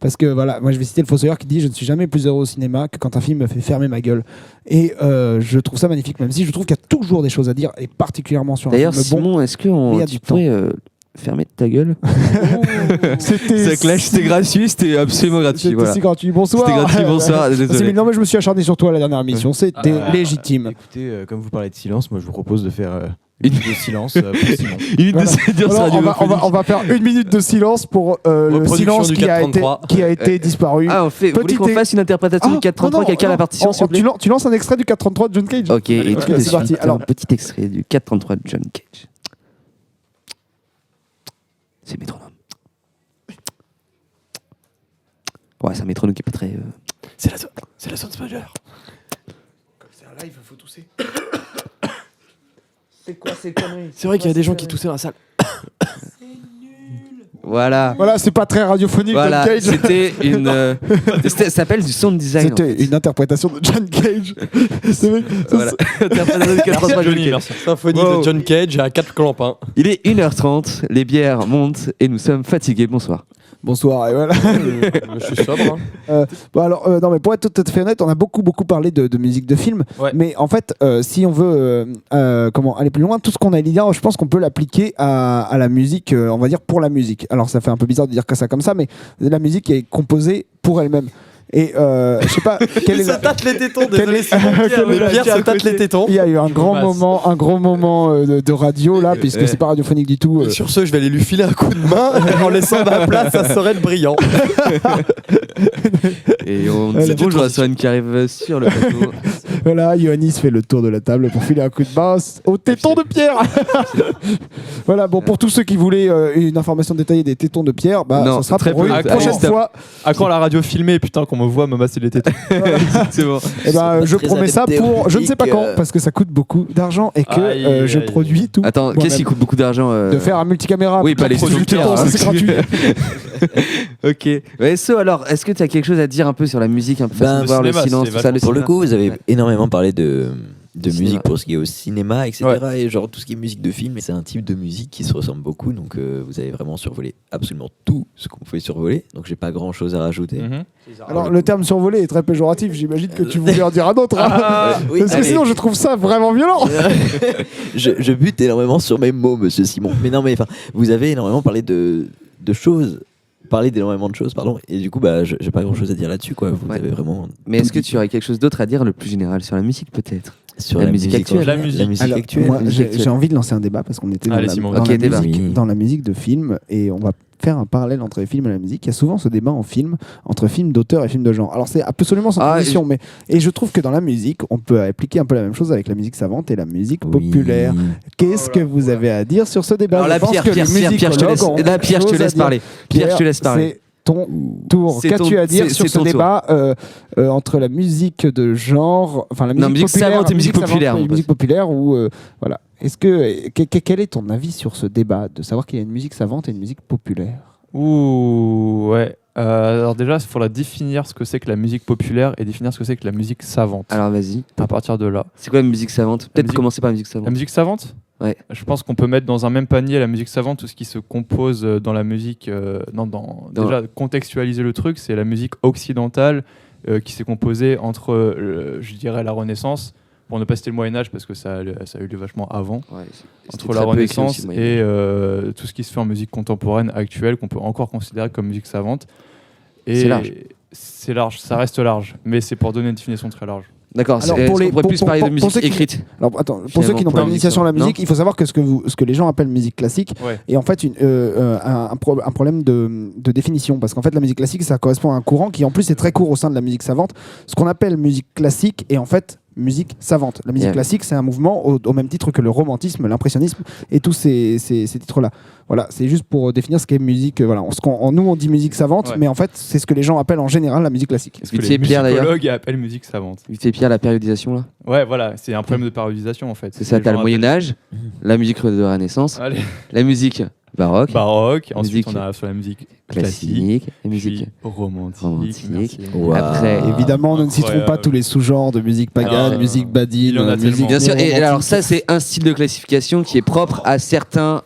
S1: parce que voilà, moi je vais citer le Fossoyeur qui dit je ne suis jamais plus heureux au cinéma que quand un film me fait fermer ma gueule. Et je trouve ça magnifique, même si je trouve qu'il y a toujours des choses à dire et particulièrement sur un
S2: D'ailleurs,
S1: film bon.
S2: Simon, est-ce que
S1: mais il y a
S2: tu
S1: du temps.
S2: pourrais fermer ta gueule
S1: C'était
S2: Ça clash, c'était gratuit, c'était absolument gratuit.
S1: C'était
S2: Voilà.
S1: si gratuit. Bonsoir.
S2: C'était gratuit, bonsoir.
S1: C'est
S2: Désolé.
S1: non mais je me suis acharné sur toi à la dernière émission, c'était légitime.
S6: Écoutez, comme vous parlez de silence, moi je vous propose de faire une minute de silence pour Simon.
S2: Il est
S1: Voilà.
S2: de dire
S1: Alors,
S2: ça
S1: on va faire une minute de silence pour le
S4: Reproduction
S1: silence
S4: du
S1: qui a été disparu.
S2: Ah, vous voulez
S1: Petit
S2: qu'on
S1: thé.
S2: fasse une interprétation du 433, quelqu'un a la partition, s'il vous plaît
S1: tu lances un extrait du 433 de John Cage.
S2: Ok, et tout de
S1: c'est parti.
S2: suite,
S1: Alors-
S2: un petit extrait du 433 de John Cage. C'est métronome. Ouais, c'est un métronome qui est pas très...
S4: C'est la zone spoiler.
S1: C'est un live, faut tousser. C'est quoi ces conneries?
S4: C'est vrai qu'il y a des gens qui toussaient dans la salle.
S2: Voilà.
S1: Voilà, c'est pas très radiophonique
S2: Voilà,
S1: John Cage.
S2: c'était une... ça s'appelle du sound design. en
S1: C'était
S2: fait.
S1: une interprétation de John Cage. C'est vrai.
S2: Voilà. Interprétation du 433 John Cage.
S4: Symphonie
S2: Wow.
S4: de John Cage à 4 clampins.
S2: Il est 1h30, les bières montent et nous sommes fatigués. Bonsoir.
S1: Bonsoir, et voilà.
S4: Je suis sobre. Hein.
S1: Bon alors, non mais pour être tout à fait honnête, on a beaucoup parlé de musique de film,
S5: Ouais.
S1: mais en fait, si on veut aller plus loin, tout ce qu'on a dit là, je pense qu'on peut l'appliquer à la musique, on va dire pour la musique. Alors ça fait un peu bizarre de dire que ça comme ça, mais la musique est composée pour elle-même. Et je sais pas quel est
S4: Il se tâte les tétons,
S1: quel
S4: désolé.
S1: est-
S4: Simon. Mais Pierre se tâte les tétons.
S1: il y a eu un gros moment de radio là, puisque
S2: Ouais.
S1: c'est pas radiophonique du tout.
S4: Sur ce, je vais aller lui filer un coup de main en laissant ma place à Sorel Brillant.
S2: Et on
S1: Voilà.
S2: dit bonjour à Soren qui arrive sur le plateau.
S1: Voilà, Ioannis fait le tour de la table pour filer un coup de basse au téton de Pierre. Voilà, bon, pour tous ceux qui voulaient une information détaillée des tétons de Pierre, bah,
S2: Non,
S1: ça sera
S2: très
S1: pour
S2: peu.
S1: une
S2: Ah,
S1: prochaine
S2: stop.
S1: fois.
S5: À quand la radio filmée, putain, qu'on me voit me masser les tétons.
S2: C'est bon.
S1: Et ben,
S3: pas
S1: je
S3: très
S1: promets ça
S3: adapté au
S1: pour je ne sais pas
S3: public,
S1: quand, parce que ça coûte beaucoup d'argent et que
S5: Aïe,
S1: je
S5: aïe,
S1: produis tout.
S2: Attends,
S1: moi-même.
S2: qu'est-ce qui coûte beaucoup d'argent
S1: De faire un multicaméra.
S2: Oui, pas les
S1: pour du
S2: tétons,
S1: téton, ça,
S2: hein.
S1: c'est gratuit.
S2: Ok. Ouais, So, alors, est-ce que tu as quelque chose à dire un peu sur la musique, un peu
S3: Ben,
S2: façon de
S5: le
S2: voir le
S5: cinéma,
S2: silence,
S5: c'est
S2: tout ça,
S5: vachement
S3: Pour le
S2: cinéma.
S3: coup, vous avez
S2: Ouais.
S3: énormément parlé de
S2: Cinéma.
S3: musique pour ce qui est au cinéma, etc.
S5: Ouais.
S3: Et genre tout ce qui est musique de film, c'est un type de musique qui se ressemble beaucoup. Donc vous avez vraiment survolé absolument tout ce qu'on pouvait survoler. Donc j'ai pas grand chose à rajouter.
S5: Mhm.
S1: Alors, le terme survolé est très péjoratif. J'imagine que tu voulais en dire un autre. hein.
S3: Oui,
S1: Parce que
S3: allez.
S1: sinon, je trouve ça vraiment violent.
S3: je bute énormément sur mes mots, monsieur Simon. Mais non, mais enfin, vous avez énormément parlé de choses. Parlé d'énormément de choses, pardon. Et du coup, bah, j'ai pas grand chose à dire là-dessus, quoi. Vous
S2: Ouais.
S3: avez vraiment.
S2: Mais est-ce que tu aurais quelque chose d'autre à dire, le plus général, sur la musique, peut-être
S3: sur
S2: la musique actuelle.
S5: La musique.
S1: Alors,
S3: actuelle.
S1: moi,
S2: musique actuelle.
S1: j'ai envie de lancer un débat parce qu'on était
S5: Allez, Simon.
S1: dans
S2: Ok,
S1: la
S2: débat.
S1: musique,
S3: Oui.
S1: dans la musique de film et on va faire un parallèle entre les films et la musique. Il y a souvent ce débat en film entre films d'auteur et films de genre. Alors c'est absolument sans
S2: Ah,
S1: condition, mais et je trouve que dans la musique, on peut appliquer un peu la même chose avec la musique savante et la musique
S3: Oui.
S1: populaire. Qu'est-ce que vous avez à dire sur ce débat?
S2: Alors là,
S1: Je pense
S2: Pierre,
S1: que
S2: Pierre,
S1: les
S2: Pierre, Pierre, je te laisse,
S1: musicologues ont
S2: là, Pierre, je te
S1: chose à
S2: laisse
S1: dire.
S2: parler. Pierre, je te laisse parler.
S1: C'est ton tour.
S2: C'est
S1: Qu'as-tu
S2: ton-
S1: à dire
S2: c'est-
S1: sur
S2: c'est
S1: ce
S2: ton tour.
S1: débat entre la musique de genre, enfin la musique,
S2: Non, musique
S1: populaire,
S2: savante et musique
S1: savante
S2: populaire,
S1: et
S2: mon
S1: musique populaire ou voilà. Est-ce que quel est ton avis sur ce débat de savoir qu'il y a une musique savante et une musique populaire?
S5: Ouh, ouais. Alors déjà, il faudra définir ce que c'est que la musique populaire et définir ce que c'est que la musique savante.
S2: Alors vas-y.
S5: À partir de là.
S2: C'est quoi la musique savante Peut-être
S5: musique-
S2: commencer par la musique savante.
S5: La musique savante
S2: Ouais.
S5: Je pense qu'on peut mettre dans un même panier la musique savante tout ce qui se compose dans la musique. Déjà, contextualiser le truc, c'est la musique occidentale qui s'est composée entre, je dirais, la Renaissance, pour ne pas citer le Moyen-Âge parce que ça a eu lieu vachement avant,
S2: Ouais, c'était
S5: entre la
S2: très peu écrit
S5: Renaissance
S2: aussi, le Moyen-Âge.
S5: et tout ce qui se fait en musique contemporaine actuelle, qu'on peut encore considérer comme musique savante. Et
S2: C'est large.
S5: C'est large, ça reste large, mais c'est pour donner une définition très large.
S2: D'accord,
S1: Alors,
S2: est-ce
S1: pour
S2: qu'on
S1: les-
S2: pourrait
S1: pour-
S2: plus
S1: pour-
S2: parler de
S1: pour
S2: musique
S1: ceux qui-
S2: écrite
S1: Alors attends, pour
S2: Finalement,
S1: ceux qui n'ont
S2: pour
S1: pas
S2: la
S1: d'initiation à la
S2: musique,
S1: musique, il faut savoir que ce que les gens appellent musique classique
S5: Ouais.
S1: est en fait un problème de définition. Parce qu'en fait, la musique classique, ça correspond à un courant qui en plus est très court au sein de la musique savante. Ce qu'on appelle musique classique est en fait musique savante. La musique
S2: Yeah.
S1: classique, c'est un mouvement au même titre que le romantisme, l'impressionnisme et tous ces titres-là. Voilà, c'est juste pour définir ce qu'est musique. Voilà, nous, on dit musique savante,
S5: Ouais.
S1: mais en fait, c'est ce que les gens appellent en général la musique classique.
S5: Ce que
S2: Vite
S5: les
S2: fait, Pierre, d'ailleurs.
S5: musicologues appellent musique savante.
S2: Vite fait, Pierre, la périodisation là
S5: Ouais, voilà, c'est un problème de parodisation en fait.
S2: C'est ça,
S5: Les
S2: t'as le
S5: gens
S2: Moyen-Âge, la musique de la Renaissance,
S5: appellent- Allez.
S2: la musique Baroque,
S5: Ensuite,
S2: Musique
S5: on arrive sur la musique classique,
S2: classique, et musique
S5: puis romantique.
S2: romantique.
S5: Merci.
S3: Wow.
S2: Après,
S1: Évidemment, nous ne citerons
S5: Incroyable.
S1: pas tous les sous-genres de musique pagane,
S5: Ah,
S1: musique badine,
S5: il y en a
S1: musique
S5: tellement.
S2: bien sûr. Et
S1: romantique.
S2: alors ça, c'est un style de classification qui est propre à certains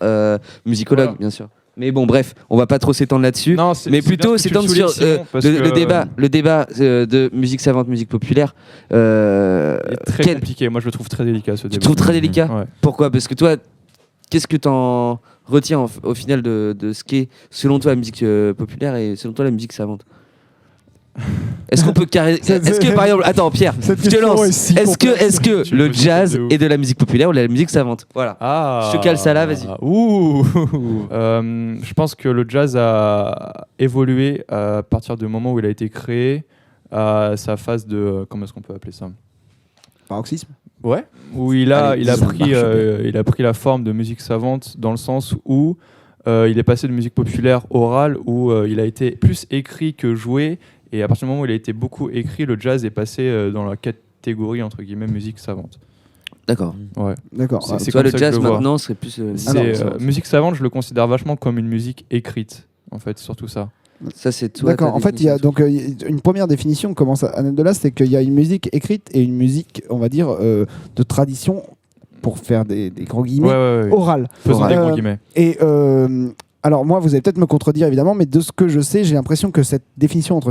S2: musicologues,
S5: Voilà.
S2: bien sûr. Mais bon, bref, on va pas trop s'étendre là-dessus.
S5: Non, c'est-
S2: Mais
S5: c'est bien
S2: plutôt
S5: que tu
S2: s'étendre
S5: le
S2: sur
S5: soulignes, Simon, parce
S2: le
S5: que,
S2: débat de musique savante, musique populaire.
S5: Il est très
S2: Quel-
S5: compliqué. Moi, je le trouve très délicat ce débat.
S2: Tu trouves très délicat
S5: Ouais.
S2: Pourquoi? Parce que toi, qu'est-ce que t'en retiens au final de ce qu'est selon toi la musique populaire et selon toi la musique savante? Est-ce qu'on peut est-ce que par exemple, attends Pierre,
S1: Cette
S2: je te
S1: question
S2: lance.
S1: est si
S2: Est-ce que
S5: Tu me
S2: le
S5: poses une
S2: jazz
S5: question de ouf.
S2: est de la musique populaire ou de la musique savante? Voilà.
S5: Ah,
S2: Je te cale ça là, vas-y.
S5: Ouh. Je pense que le jazz a évolué à partir du moment où il a été créé à sa phase de comment est-ce qu'on peut appeler ça?
S1: Paroxysme.
S5: Ouais. Où il a
S2: Allez,
S5: il a pris la forme de musique savante dans le sens où il est passé de musique populaire orale où il a été plus écrit que joué, et à partir du moment où il a été beaucoup écrit, le jazz est passé dans la catégorie entre guillemets musique savante.
S2: D'accord.
S5: Ouais.
S1: D'accord.
S5: C'est-
S1: Ah,
S5: c'est
S2: Toi,
S5: comme
S2: le
S5: ça que
S2: jazz
S5: je le vois.
S2: maintenant serait plus.
S5: Musique savante, je le considère vachement comme une musique écrite, en fait, surtout ça.
S2: Ça, c'est toi.
S1: D'accord.
S2: ta
S1: En fait, il y a
S2: définition.
S1: donc une première définition commence à naître de là, c'est qu'il y a une musique écrite et une musique, on va dire, de tradition, pour faire des gros guillemets,
S5: Ouais.
S1: orale.
S5: Faisons des
S1: Euh,
S5: gros guillemets.
S1: Et alors moi, vous allez peut-être me contredire évidemment, mais de ce que je sais, j'ai l'impression que cette définition entre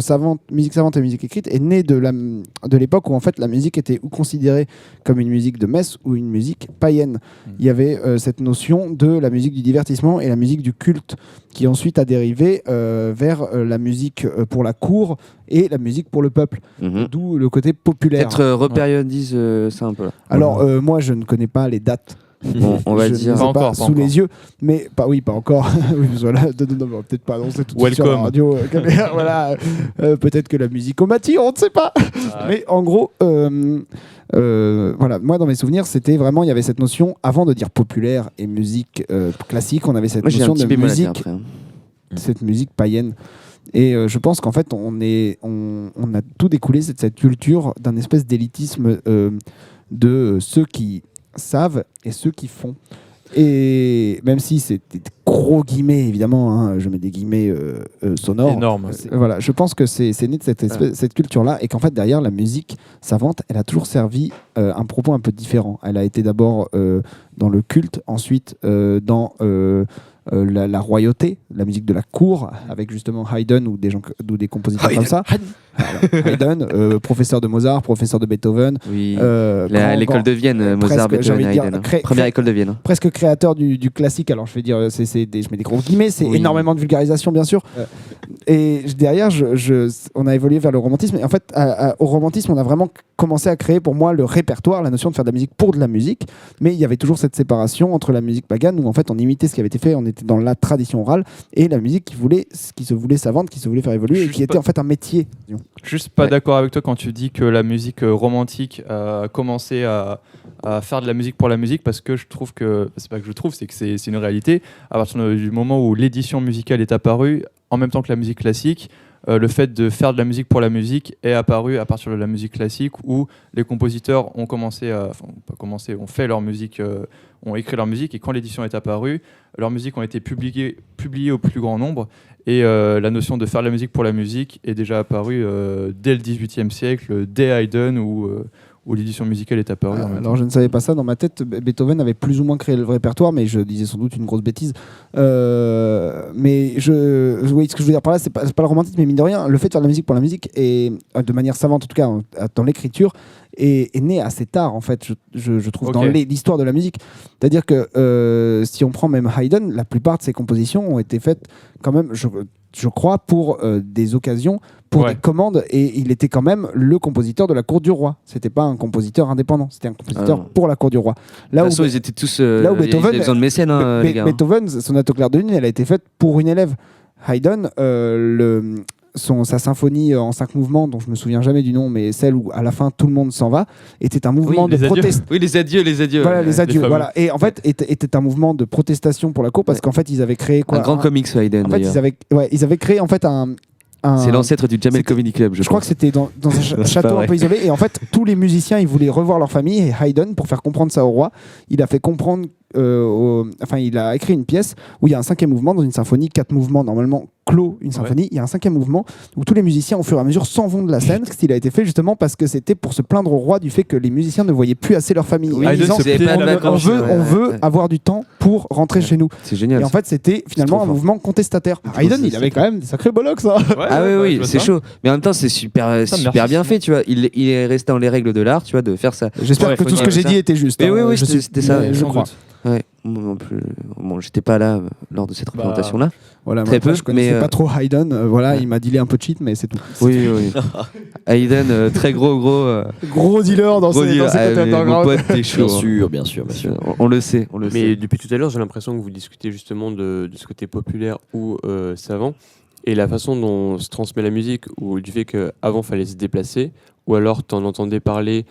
S1: musique savante et musique écrite est née de l'époque où en fait la musique était ou considérée comme une musique de messe ou une musique païenne. Il y avait cette notion de la musique du divertissement et la musique du culte, qui ensuite a dérivé vers la musique pour la cour et la musique pour le peuple,
S2: Mhm.
S1: d'où le côté populaire.
S2: Peut-être repériodise ça un peu là.
S1: Alors moi, je ne connais pas les dates.
S2: Bon, on va
S1: Je
S2: dire.
S1: ne les ai
S5: Pas encore,
S1: sous
S5: pas encore.
S1: les yeux, mais pas encore. Oui, voilà, non, on va peut-être pas annoncer tout de suite sur la
S5: Welcome.
S1: radio. Voilà, peut-être que la musique au Mati, on ne sait pas. Mais en gros, voilà, moi dans mes souvenirs, c'était vraiment, il y avait cette notion avant de dire populaire et musique classique, on avait cette
S2: Moi, j'ai un
S1: notion
S2: petit
S1: de
S2: bémol à dire
S1: musique,
S2: après. Hein.
S1: cette musique païenne. Et je pense qu'en fait, on a tout découlé de cette culture d'un espèce d'élitisme de ceux qui savent et ceux qui font. Et même si c'est des gros guillemets, évidemment, hein, je mets des guillemets sonores.
S5: Énorme.
S1: Voilà, je pense que c'est né de cette culture-là, et qu'en fait, derrière, la musique savante, elle a toujours servi un propos un peu différent. Elle a été d'abord dans le culte, ensuite dans la royauté, la musique de la cour, avec justement Haydn ou des compositeurs comme ça. Voilà, Haydn, professeur de Mozart, professeur de Beethoven.
S2: Oui.
S1: grand-
S2: L'école de Vienne, Mozart,
S1: presque, j'ai envie
S2: Beethoven,
S1: de dire,
S2: Haydn. Hein. Première école de Vienne. Hein.
S1: presque créateur du classique. Alors je vais dire, je mets des gros guillemets, c'est
S2: Oui.
S1: énormément de vulgarisation bien sûr. Et derrière, on a évolué vers le romantisme. Et en fait, au romantisme, on a vraiment commencé à créer pour moi le répertoire, la notion de faire de la musique pour de la musique. Mais il y avait toujours cette séparation entre la musique pagane, où en fait on imitait ce qui avait été fait, on était dans la tradition orale, et la musique qui se voulait savante, qui se voulait faire évoluer, et
S5: Juste
S1: qui était
S5: pas-
S1: en fait un métier. disons.
S5: Juste pas
S2: Ouais.
S5: d'accord avec toi quand tu dis que la musique romantique a commencé à faire de la musique pour la musique, parce que je trouve que, c'est pas que je trouve, c'est que c'est une réalité. À partir du moment où l'édition musicale est apparue, en même temps que la musique classique, le fait de faire de la musique pour la musique est apparu à partir de la musique classique, où les compositeurs ont commencé ont fait leur musique, ont écrit leur musique, et quand l'édition est apparue, leurs musiques ont été publiées au plus grand nombre, et la notion de faire de la musique pour la musique est déjà apparue dès le XVIIIe siècle, dès Haydn, où l'édition musicale est apparue. en même temps.
S1: Alors je ne savais pas ça, dans ma tête Beethoven avait plus ou moins créé le répertoire, mais je disais sans doute une grosse bêtise. Mais oui, ce que je veux dire par là, c'est pas le romantisme, mais mine de rien, le fait de faire de la musique pour la musique, et de manière savante en tout cas, dans l'écriture, est né assez tard en fait, je trouve,
S5: Ok.
S1: dans l'histoire de la musique. C'est-à-dire que si on prend même Haydn, la plupart de ses compositions ont été faites quand même, je crois, pour des occasions, pour
S5: Ouais.
S1: des commandes, et il était quand même le compositeur de la cour du roi. C'était pas un compositeur indépendant, c'était un compositeur
S2: Ah non.
S1: pour la cour du roi.
S2: De
S1: Là
S2: toute
S1: où
S2: façon, ils étaient tous.
S1: là où
S2: ils
S1: Beethoven-
S2: avaient besoin de mécènes, hein, les gars. Hein.
S1: Beethoven, sonate au clair de lune, elle a été faite pour une élève. Haydn, sa symphonie en 5 mouvements, dont je me souviens jamais du nom, mais celle où à la fin tout le monde s'en va, était un mouvement
S5: les
S1: de
S5: adieux.
S1: protestation.
S2: Oui, les adieux.
S1: Voilà, les adieux.
S5: fameux.
S1: Voilà. Et en fait, était un mouvement de protestation pour la cour, parce
S2: Ouais.
S1: qu'en fait, ils avaient créé quoi
S2: Un grand comics, ce Haydn.
S1: En fait,
S2: d'ailleurs.
S1: ils avaient créé en fait un
S2: C'est l'ancêtre du Jamel
S1: c'était-
S2: Comedy Club,
S1: je crois que c'était dans un
S2: pas
S1: château un
S2: vrai.
S1: peu isolé, et en fait tous les musiciens ils voulaient revoir leur famille, et Haydn, pour faire comprendre ça au roi, il a fait comprendre il a écrit une pièce où il y a un 5e mouvement dans une symphonie, 4 mouvements normalement clos une symphonie. Il y a un 5e mouvement où tous les musiciens, au fur et à mesure, s'en vont de la scène. Ce qu'il a été fait justement parce que c'était pour se plaindre au roi du fait que les musiciens ne voyaient plus assez leur famille.
S2: Oui,
S1: En disant,
S2: c'est pas de vacances,
S1: on veut
S2: ouais.
S1: avoir du temps pour rentrer chez nous.
S2: C'est génial.
S1: Et en fait, c'était finalement
S2: trop
S1: un
S2: fort.
S1: mouvement contestataire. Haydn, il avait quand même des sacrés bollocks, ça.
S2: Ah oui, c'est chaud. Mais en même temps, c'est super
S5: merci.
S2: bien fait, tu vois. Il est resté dans les règles de l'art, tu vois, de faire ça.
S1: J'espère
S5: Ouais,
S1: que
S5: faut
S1: tout ce
S5: dire
S1: que j'ai
S2: ça.
S1: dit était juste.
S2: Mais
S1: hein.
S2: oui,
S1: Je
S2: c'était
S1: suis-
S2: ça,
S1: mais je
S5: sans
S1: crois.
S5: doute.
S2: Ouais, moi non plus. Bon, j'étais pas là lors de cette représentation-là.
S1: Voilà,
S2: Très
S1: moi,
S2: peu,
S1: je connaissais
S2: mais,
S1: pas trop Haydn. Voilà,
S2: ouais.
S1: il m'a dealé un peu de cheat, mais c'est tout.
S2: Oui. Haydn, très gros.
S1: Gros dealer dans
S2: Gros
S1: ses
S2: deal.
S1: côtés
S2: Ah, mais mon
S1: underground.
S2: pote, t'es chaud.
S3: Bien sûr.
S2: On le sait, on le
S7: Mais
S2: sait.
S7: depuis tout à l'heure, j'ai l'impression que vous discutez justement de ce côté populaire ou savant et la façon dont se transmet la musique ou du fait qu'avant, il fallait se déplacer ou alors t'en entendais parler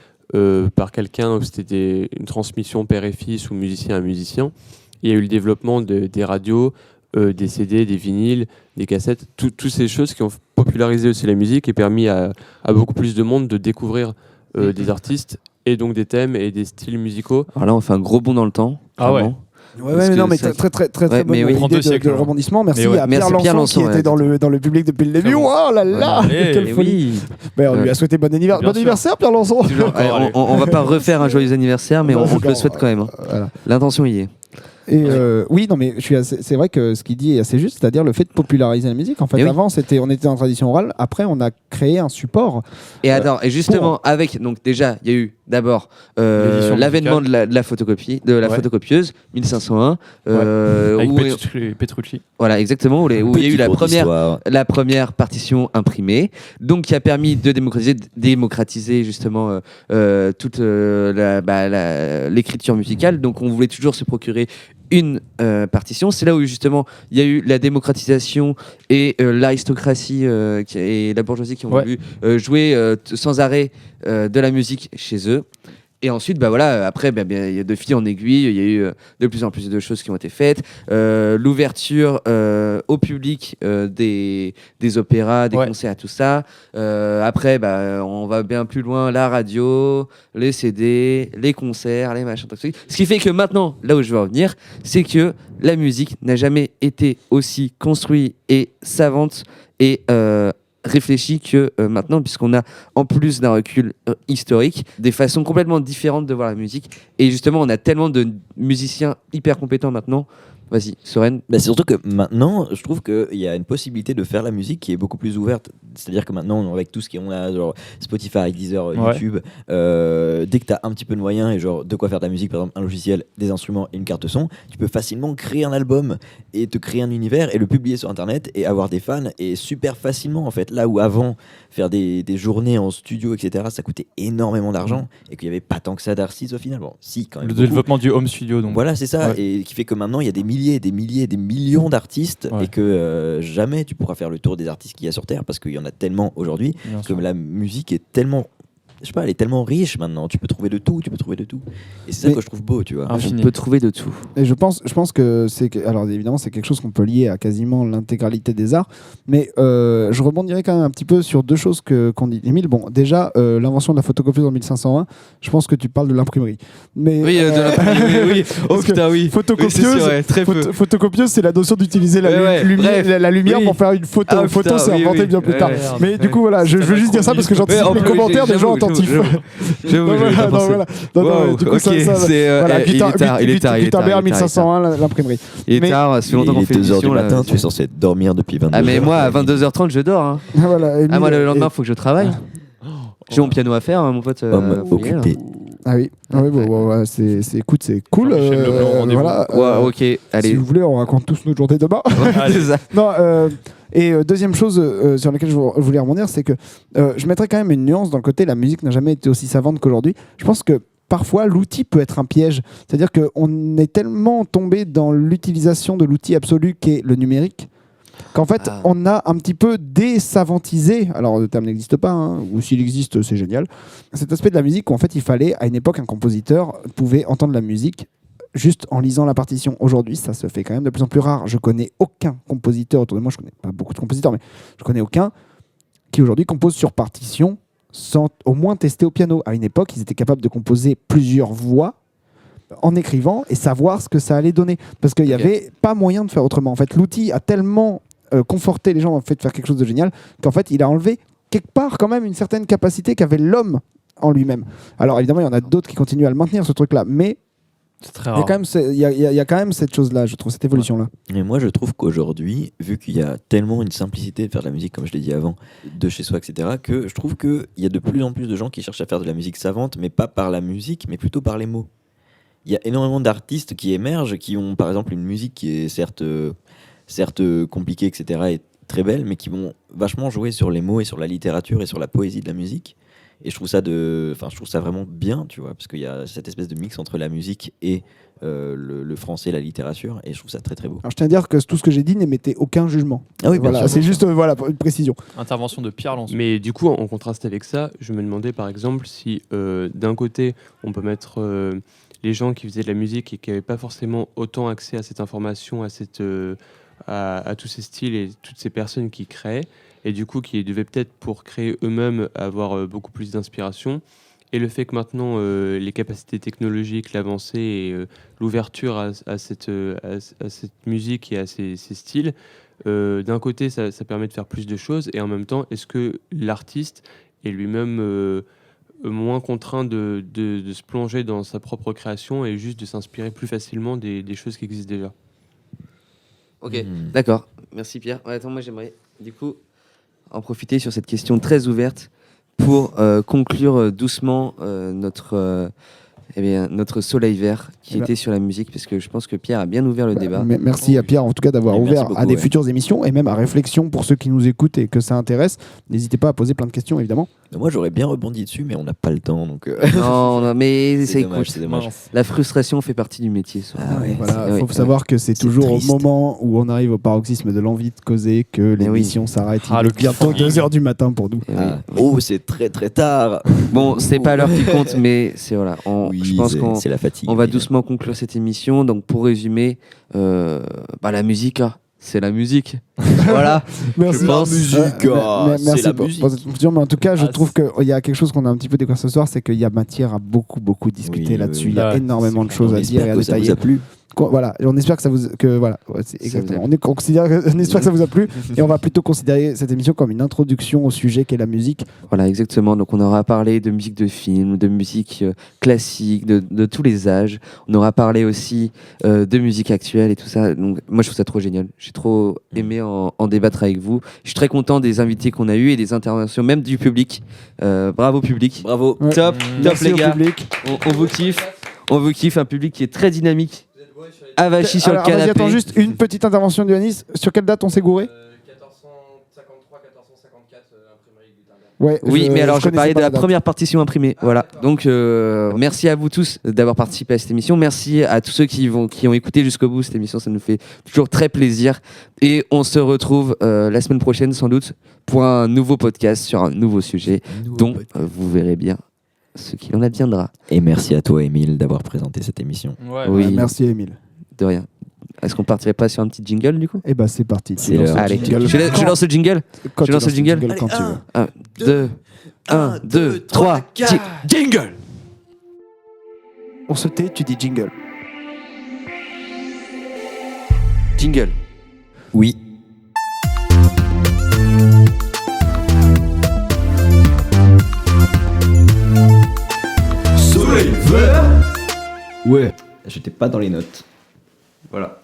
S7: par quelqu'un où c'était une transmission père et fils ou musicien à musicien. Il y a eu le développement des radios, des CD, des vinyles, des cassettes, toutes ces choses qui ont popularisé aussi la musique et permis à beaucoup plus de monde de découvrir des artistes et donc des thèmes et des styles musicaux.
S2: Alors là, on fait un gros bond dans le temps.
S5: Ah ouais.
S2: clairement.
S1: Ouais,
S2: Parce
S1: mais
S2: que
S1: non, mais
S2: ça-
S1: très
S2: Ouais,
S1: bonne
S2: mais oui.
S1: idée
S5: Prend 2
S1: de
S5: siècles, hein.
S1: rebondissement. Merci
S5: Mais ouais.
S1: à
S2: Merci
S1: Pierre
S2: Pierre
S1: Lançon qui
S2: Lançon,
S1: était
S2: ouais.
S1: dans le public depuis le début. Oh là là,
S5: Allez,
S1: quelle
S2: Eh
S1: folie.
S2: oui.
S1: Ben, on lui
S2: Ouais.
S1: a souhaité bon
S5: Bien
S1: anniversaire, Pierre Lançon.
S2: Ouais, on va pas refaire un joyeux anniversaire, mais
S1: Non,
S2: on te le
S1: non,
S2: souhaite quand même. Hein.
S1: Voilà.
S2: L'intention y est.
S1: Et oui, non, mais c'est vrai que ce qu'il dit est assez juste, c'est-à-dire le fait de populariser la musique. En fait,
S2: Et oui.
S1: avant, on était en tradition orale. Après, on a créé un support.
S2: Et attends, et justement, avec, donc déjà, il y a eu d'abord
S5: L'édition
S2: l'avènement de
S5: musicale.
S2: la photocopie, de la
S5: Ouais.
S2: photocopieuse, 1501.
S5: Avec
S2: où-
S5: Petrucci.
S2: voilà, exactement, où il y a eu
S3: Petit cours d'histoire.
S2: la première partition imprimée, donc qui a permis de démocratiser justement toute l'écriture musicale. Donc on voulait toujours se procurer une partition. C'est là où justement il y a eu la démocratisation et l'aristocratie et la bourgeoisie qui ont
S5: Ouais.
S2: voulu jouer sans arrêt de la musique chez eux. Et ensuite, bah voilà, après, il y a de fil en aiguille, il y a eu de plus en plus de choses qui ont été faites. L'ouverture au public des opéras, des
S5: Ouais.
S2: concerts, tout ça. Après, on va bien plus loin, la radio, les CD, les concerts, les machins, tout ça. Ce qui fait que maintenant, là où je veux en venir, c'est que la musique n'a jamais été aussi construite et savante et réfléchie que maintenant, puisqu'on a, en plus d'un recul historique, des façons complètement différentes de voir la musique. Et justement, on a tellement de musiciens hyper compétents maintenant. Vas-y, Soren.
S3: Bah, c'est surtout que maintenant, je trouve qu'il y a une possibilité de faire la musique qui est beaucoup plus ouverte. C'est-à-dire que maintenant, avec tout ce qu'on a, genre Spotify, Deezer,
S5: Ouais.
S3: YouTube, dès que tu as un petit peu de moyens et genre de quoi faire de la musique, par exemple un logiciel, des instruments et une carte son, tu peux facilement créer un album et te créer un univers et le publier sur Internet et avoir des fans et super facilement en fait. Là où avant, faire des journées en studio, etc., ça coûtait énormément d'argent et qu'il n'y avait pas tant que ça d'artistes au final. Bon, si, quand même.
S5: Le
S3: beaucoup.
S5: développement du home studio. Donc.
S3: Voilà, c'est ça,
S5: Ouais.
S3: et qui fait que maintenant il y a des milliers, des millions d'artistes
S5: Ouais.
S3: et que jamais tu pourras faire le tour des artistes qu'il y a sur Terre parce qu'il y en a tellement aujourd'hui
S5: Bien
S3: que
S5: sûr.
S3: la musique est tellement, je sais pas, elle est tellement riche maintenant. Tu peux trouver de tout, et c'est ça
S1: Mais-
S3: que je trouve beau, tu vois.
S5: Infini.
S2: On peut trouver de tout.
S1: Et je pense que alors évidemment, c'est quelque chose qu'on peut lier à quasiment l'intégralité des arts. Mais je rebondirai quand même un petit peu sur deux choses qu'on dit. Émile, bon, déjà, l'invention de la photocopieuse en 1501, je pense que tu parles de l'imprimerie. Mais,
S2: Oui, de l'imprimerie, oui. Oh
S1: parce que
S2: putain, oui.
S1: photocopieuse,
S2: Oui, c'est sûr, ouais, très peu.
S1: photocopieuse, c'est la notion d'utiliser la,
S2: Ouais,
S1: lumière,
S2: bref.
S1: la lumière
S2: Oui.
S1: pour faire une photo.
S2: Ah,
S1: Photo,
S2: putain,
S1: c'est
S2: oui,
S1: inventé
S2: oui.
S1: bien plus
S2: Ouais,
S1: tard.
S2: ouais.
S1: Mais du coup, voilà, je veux juste dire ça parce que j'anticipe les commentaires des gens attentifs.
S2: J'avoue,
S1: Non, voilà, non, voilà. Non, non, mais du coup,
S2: ok,
S1: ça,
S2: c'est
S1: voilà,
S2: il est tard, il est tard, il est tard,
S1: Gutenberg,
S2: il est tard,
S1: 1501, l'imprimerie.
S2: il est
S1: Mais-
S2: tard, ça fait longtemps
S3: Il
S2: qu'on
S3: est
S2: fait
S3: 2h du
S2: l'émission, là.
S3: matin, tu es censé dormir depuis 22h.
S2: Ah mais moi à 22h30 je dors hein.
S1: Voilà,
S2: Ah moi le
S1: Émile,
S2: lendemain faut que je travaille. J'ai mon piano à faire hein, mon pote.
S3: Homme
S2: faut y aller,
S3: occupé.
S1: Ah oui, ah oui bon, ouais, écoute, c'est cool.
S5: Jean-Michel Leblanc, rendez-vous.
S1: Voilà,
S2: hein. Ouais, ok,
S1: si
S2: allez.
S1: vous voulez, on raconte tous notre journée demain.
S2: C'est ça.
S1: Non, et deuxième chose sur laquelle je voulais rebondir, c'est que je mettrais quand même une nuance dans le côté la musique n'a jamais été aussi savante qu'aujourd'hui. Je pense que parfois l'outil peut être un piège. C'est-à-dire qu'on est tellement tombé dans l'utilisation de l'outil absolu qu'est le numérique qu'en fait on a un petit peu désavantisé, alors le terme n'existe pas, hein, ou s'il existe c'est génial, cet aspect de la musique où en fait il fallait, à une époque un compositeur pouvait entendre la musique juste en lisant la partition. Aujourd'hui, ça se fait quand même de plus en plus rare. Je connais aucun compositeur autour de moi, je connais pas beaucoup de compositeurs, mais je connais aucun qui aujourd'hui compose sur partition sans au moins tester au piano. À une époque, ils étaient capables de composer plusieurs voix en écrivant et savoir ce que ça allait donner. Parce qu'il n'y avait pas moyen de faire autrement. En fait, l'outil a tellement conforté les gens dans le fait de faire quelque chose de génial qu'en fait, il a enlevé quelque part quand même une certaine capacité qu'avait l'homme en lui-même. Alors évidemment, il y en a d'autres qui continuent à le maintenir, ce truc-là, mais
S5: C'est très
S1: il y a
S5: rare.
S1: quand même il y a quand même cette chose-là, je trouve, cette évolution-là.
S3: Mais moi, je trouve qu'aujourd'hui, vu qu'il y a tellement une simplicité de faire de la musique, comme je l'ai dit avant, de chez soi, etc., que je trouve qu'il y a de plus en plus de gens qui cherchent à faire de la musique savante, mais pas par la musique, mais plutôt par les mots. Il y a énormément d'artistes qui émergent, qui ont par exemple une musique qui est certes compliquée, etc., et très belle, mais qui vont vachement jouer sur les mots et sur la littérature et sur la poésie de la musique. Et je trouve ça vraiment bien, tu vois, parce qu'il y a cette espèce de mix entre la musique et le français, la littérature, et je trouve ça très très beau.
S1: Alors je tiens à dire que tout ce que j'ai dit n'émettait aucun jugement.
S3: Ah oui, bien
S1: Voilà,
S3: sûr.
S1: c'est juste voilà, pour une précision.
S5: Intervention de Pierre Lançon.
S7: Mais du coup, en contraste avec ça, je me demandais par exemple si d'un côté, on peut mettre les gens qui faisaient de la musique et qui n'avaient pas forcément autant accès à cette information, à tous ces styles et toutes ces personnes qui créaient, et du coup qui devaient peut-être pour créer eux-mêmes avoir beaucoup plus d'inspiration. Et le fait que maintenant les capacités technologiques, l'avancée et l'ouverture à cette musique et à ces styles, d'un côté ça permet de faire plus de choses, et en même temps est-ce que l'artiste est lui-même moins contraint de se plonger dans sa propre création et juste de s'inspirer plus facilement des choses qui existent déjà?
S2: Ok, d'accord. Merci Pierre. Ouais, attends, moi j'aimerais du coup en profiter sur cette question très ouverte pour conclure doucement notre soleil vert qui était sur la musique, parce que je pense que Pierre a bien ouvert le débat.
S1: Merci à Pierre en tout cas d'avoir
S3: Et merci
S1: ouvert
S3: beaucoup,
S1: à des
S3: ouais.
S1: futures émissions et même à réflexion pour ceux qui nous écoutent et que ça intéresse. N'hésitez pas à poser plein de questions évidemment.
S3: Moi, j'aurais bien rebondi dessus, mais on n'a pas le temps, donc
S2: Non, mais c'est
S3: dommage,
S2: écoute,
S3: c'est dommage.
S2: La frustration fait partie du métier. Ça.
S3: Ah ouais.
S1: Voilà,
S2: Oui,
S1: faut
S2: oui.
S1: savoir que c'est
S3: C'est
S1: toujours
S3: triste.
S1: au moment où on arrive au paroxysme de l'envie de causer que l'émission s'arrête.
S5: Ah,
S1: Il
S5: le
S1: est bientôt
S5: cliffhanger.
S1: 2h du matin pour nous.
S2: Eh oui.
S3: Ah. Oh, c'est très très tard.
S2: Bon, c'est pas l'heure qui compte, mais c'est voilà. Je pense
S3: c'est la fatigue.
S2: on va
S3: mais-
S2: doucement conclure cette émission. Donc pour résumer, la musique, c'est la musique. Voilà.
S1: Merci.
S3: La musique,
S1: merci
S3: c'est la
S1: pour
S3: musique.
S1: cette conclusion, mais en tout cas, je
S5: Ah,
S1: trouve qu'il y a quelque chose qu'on a un petit peu découvert ce soir, c'est qu'il y a matière à beaucoup discuter
S3: Oui,
S1: là-dessus.
S3: oui,
S1: Il y a
S5: oui.
S1: énormément de
S5: C'est
S1: choses
S3: On
S1: à dire et
S3: espère
S1: à
S3: que ça vous
S1: détailler.
S3: a plu.
S1: Voilà, et on espère que ça vous, c'est
S2: Ça
S1: exactement.
S2: vous a
S1: On espère que ça vous a plu et on va plutôt considérer cette émission comme une introduction au sujet qu'est la musique.
S2: Voilà, exactement. Donc, on aura parlé de musique de film, de musique classique, de tous les âges. On aura parlé aussi de musique actuelle et tout ça. Donc, moi, je trouve ça trop génial. J'ai trop aimé en débattre avec vous. Je suis très content des invités qu'on a eus et des interventions, même du public. Bravo, public.
S3: Bravo.
S1: Ouais.
S2: Top, top,
S1: Merci
S2: les
S1: au
S2: gars.
S1: public.
S2: On vous kiffe. On vous kiffe. Un public qui est très dynamique. Avachi sur
S1: Alors,
S2: le canapé.
S1: vas-y, attends juste une petite intervention de Yanis. Sur quelle date on s'est gouré
S4: 1453, 1454, imprimerie Gutenberg.
S1: Ouais,
S2: Oui, mais alors je
S1: connaissais
S2: parlais
S1: pas
S2: de la
S1: date.
S2: première partition imprimée. Voilà. Donc merci à vous tous d'avoir participé à cette émission. Merci à tous ceux qui ont écouté jusqu'au bout cette émission. Ça nous fait toujours très plaisir. Et on se retrouve la semaine prochaine sans doute pour un nouveau podcast sur un nouveau sujet dont vous verrez bien ce qu'il en adviendra.
S3: Et merci à toi, Émile, d'avoir présenté cette émission.
S5: Ouais,
S2: Oui.
S1: Ouais, merci Émile.
S2: De rien. Est-ce qu'on partirait pas sur un petit jingle du coup?
S1: Et bah c'est parti.
S3: C'est l'heure.
S2: Allez,
S1: jingle.
S2: je lance le jingle.
S1: Quand
S2: je
S1: tu
S2: lance le
S1: lances
S2: jingle.
S1: quand tu veux.
S2: 1, 2, 1, 2, 3, jingle.
S1: On se tait, tu dis jingle.
S2: Jingle.
S3: Oui. Soleil vert. Ouais. J'étais pas dans les notes. Voilà.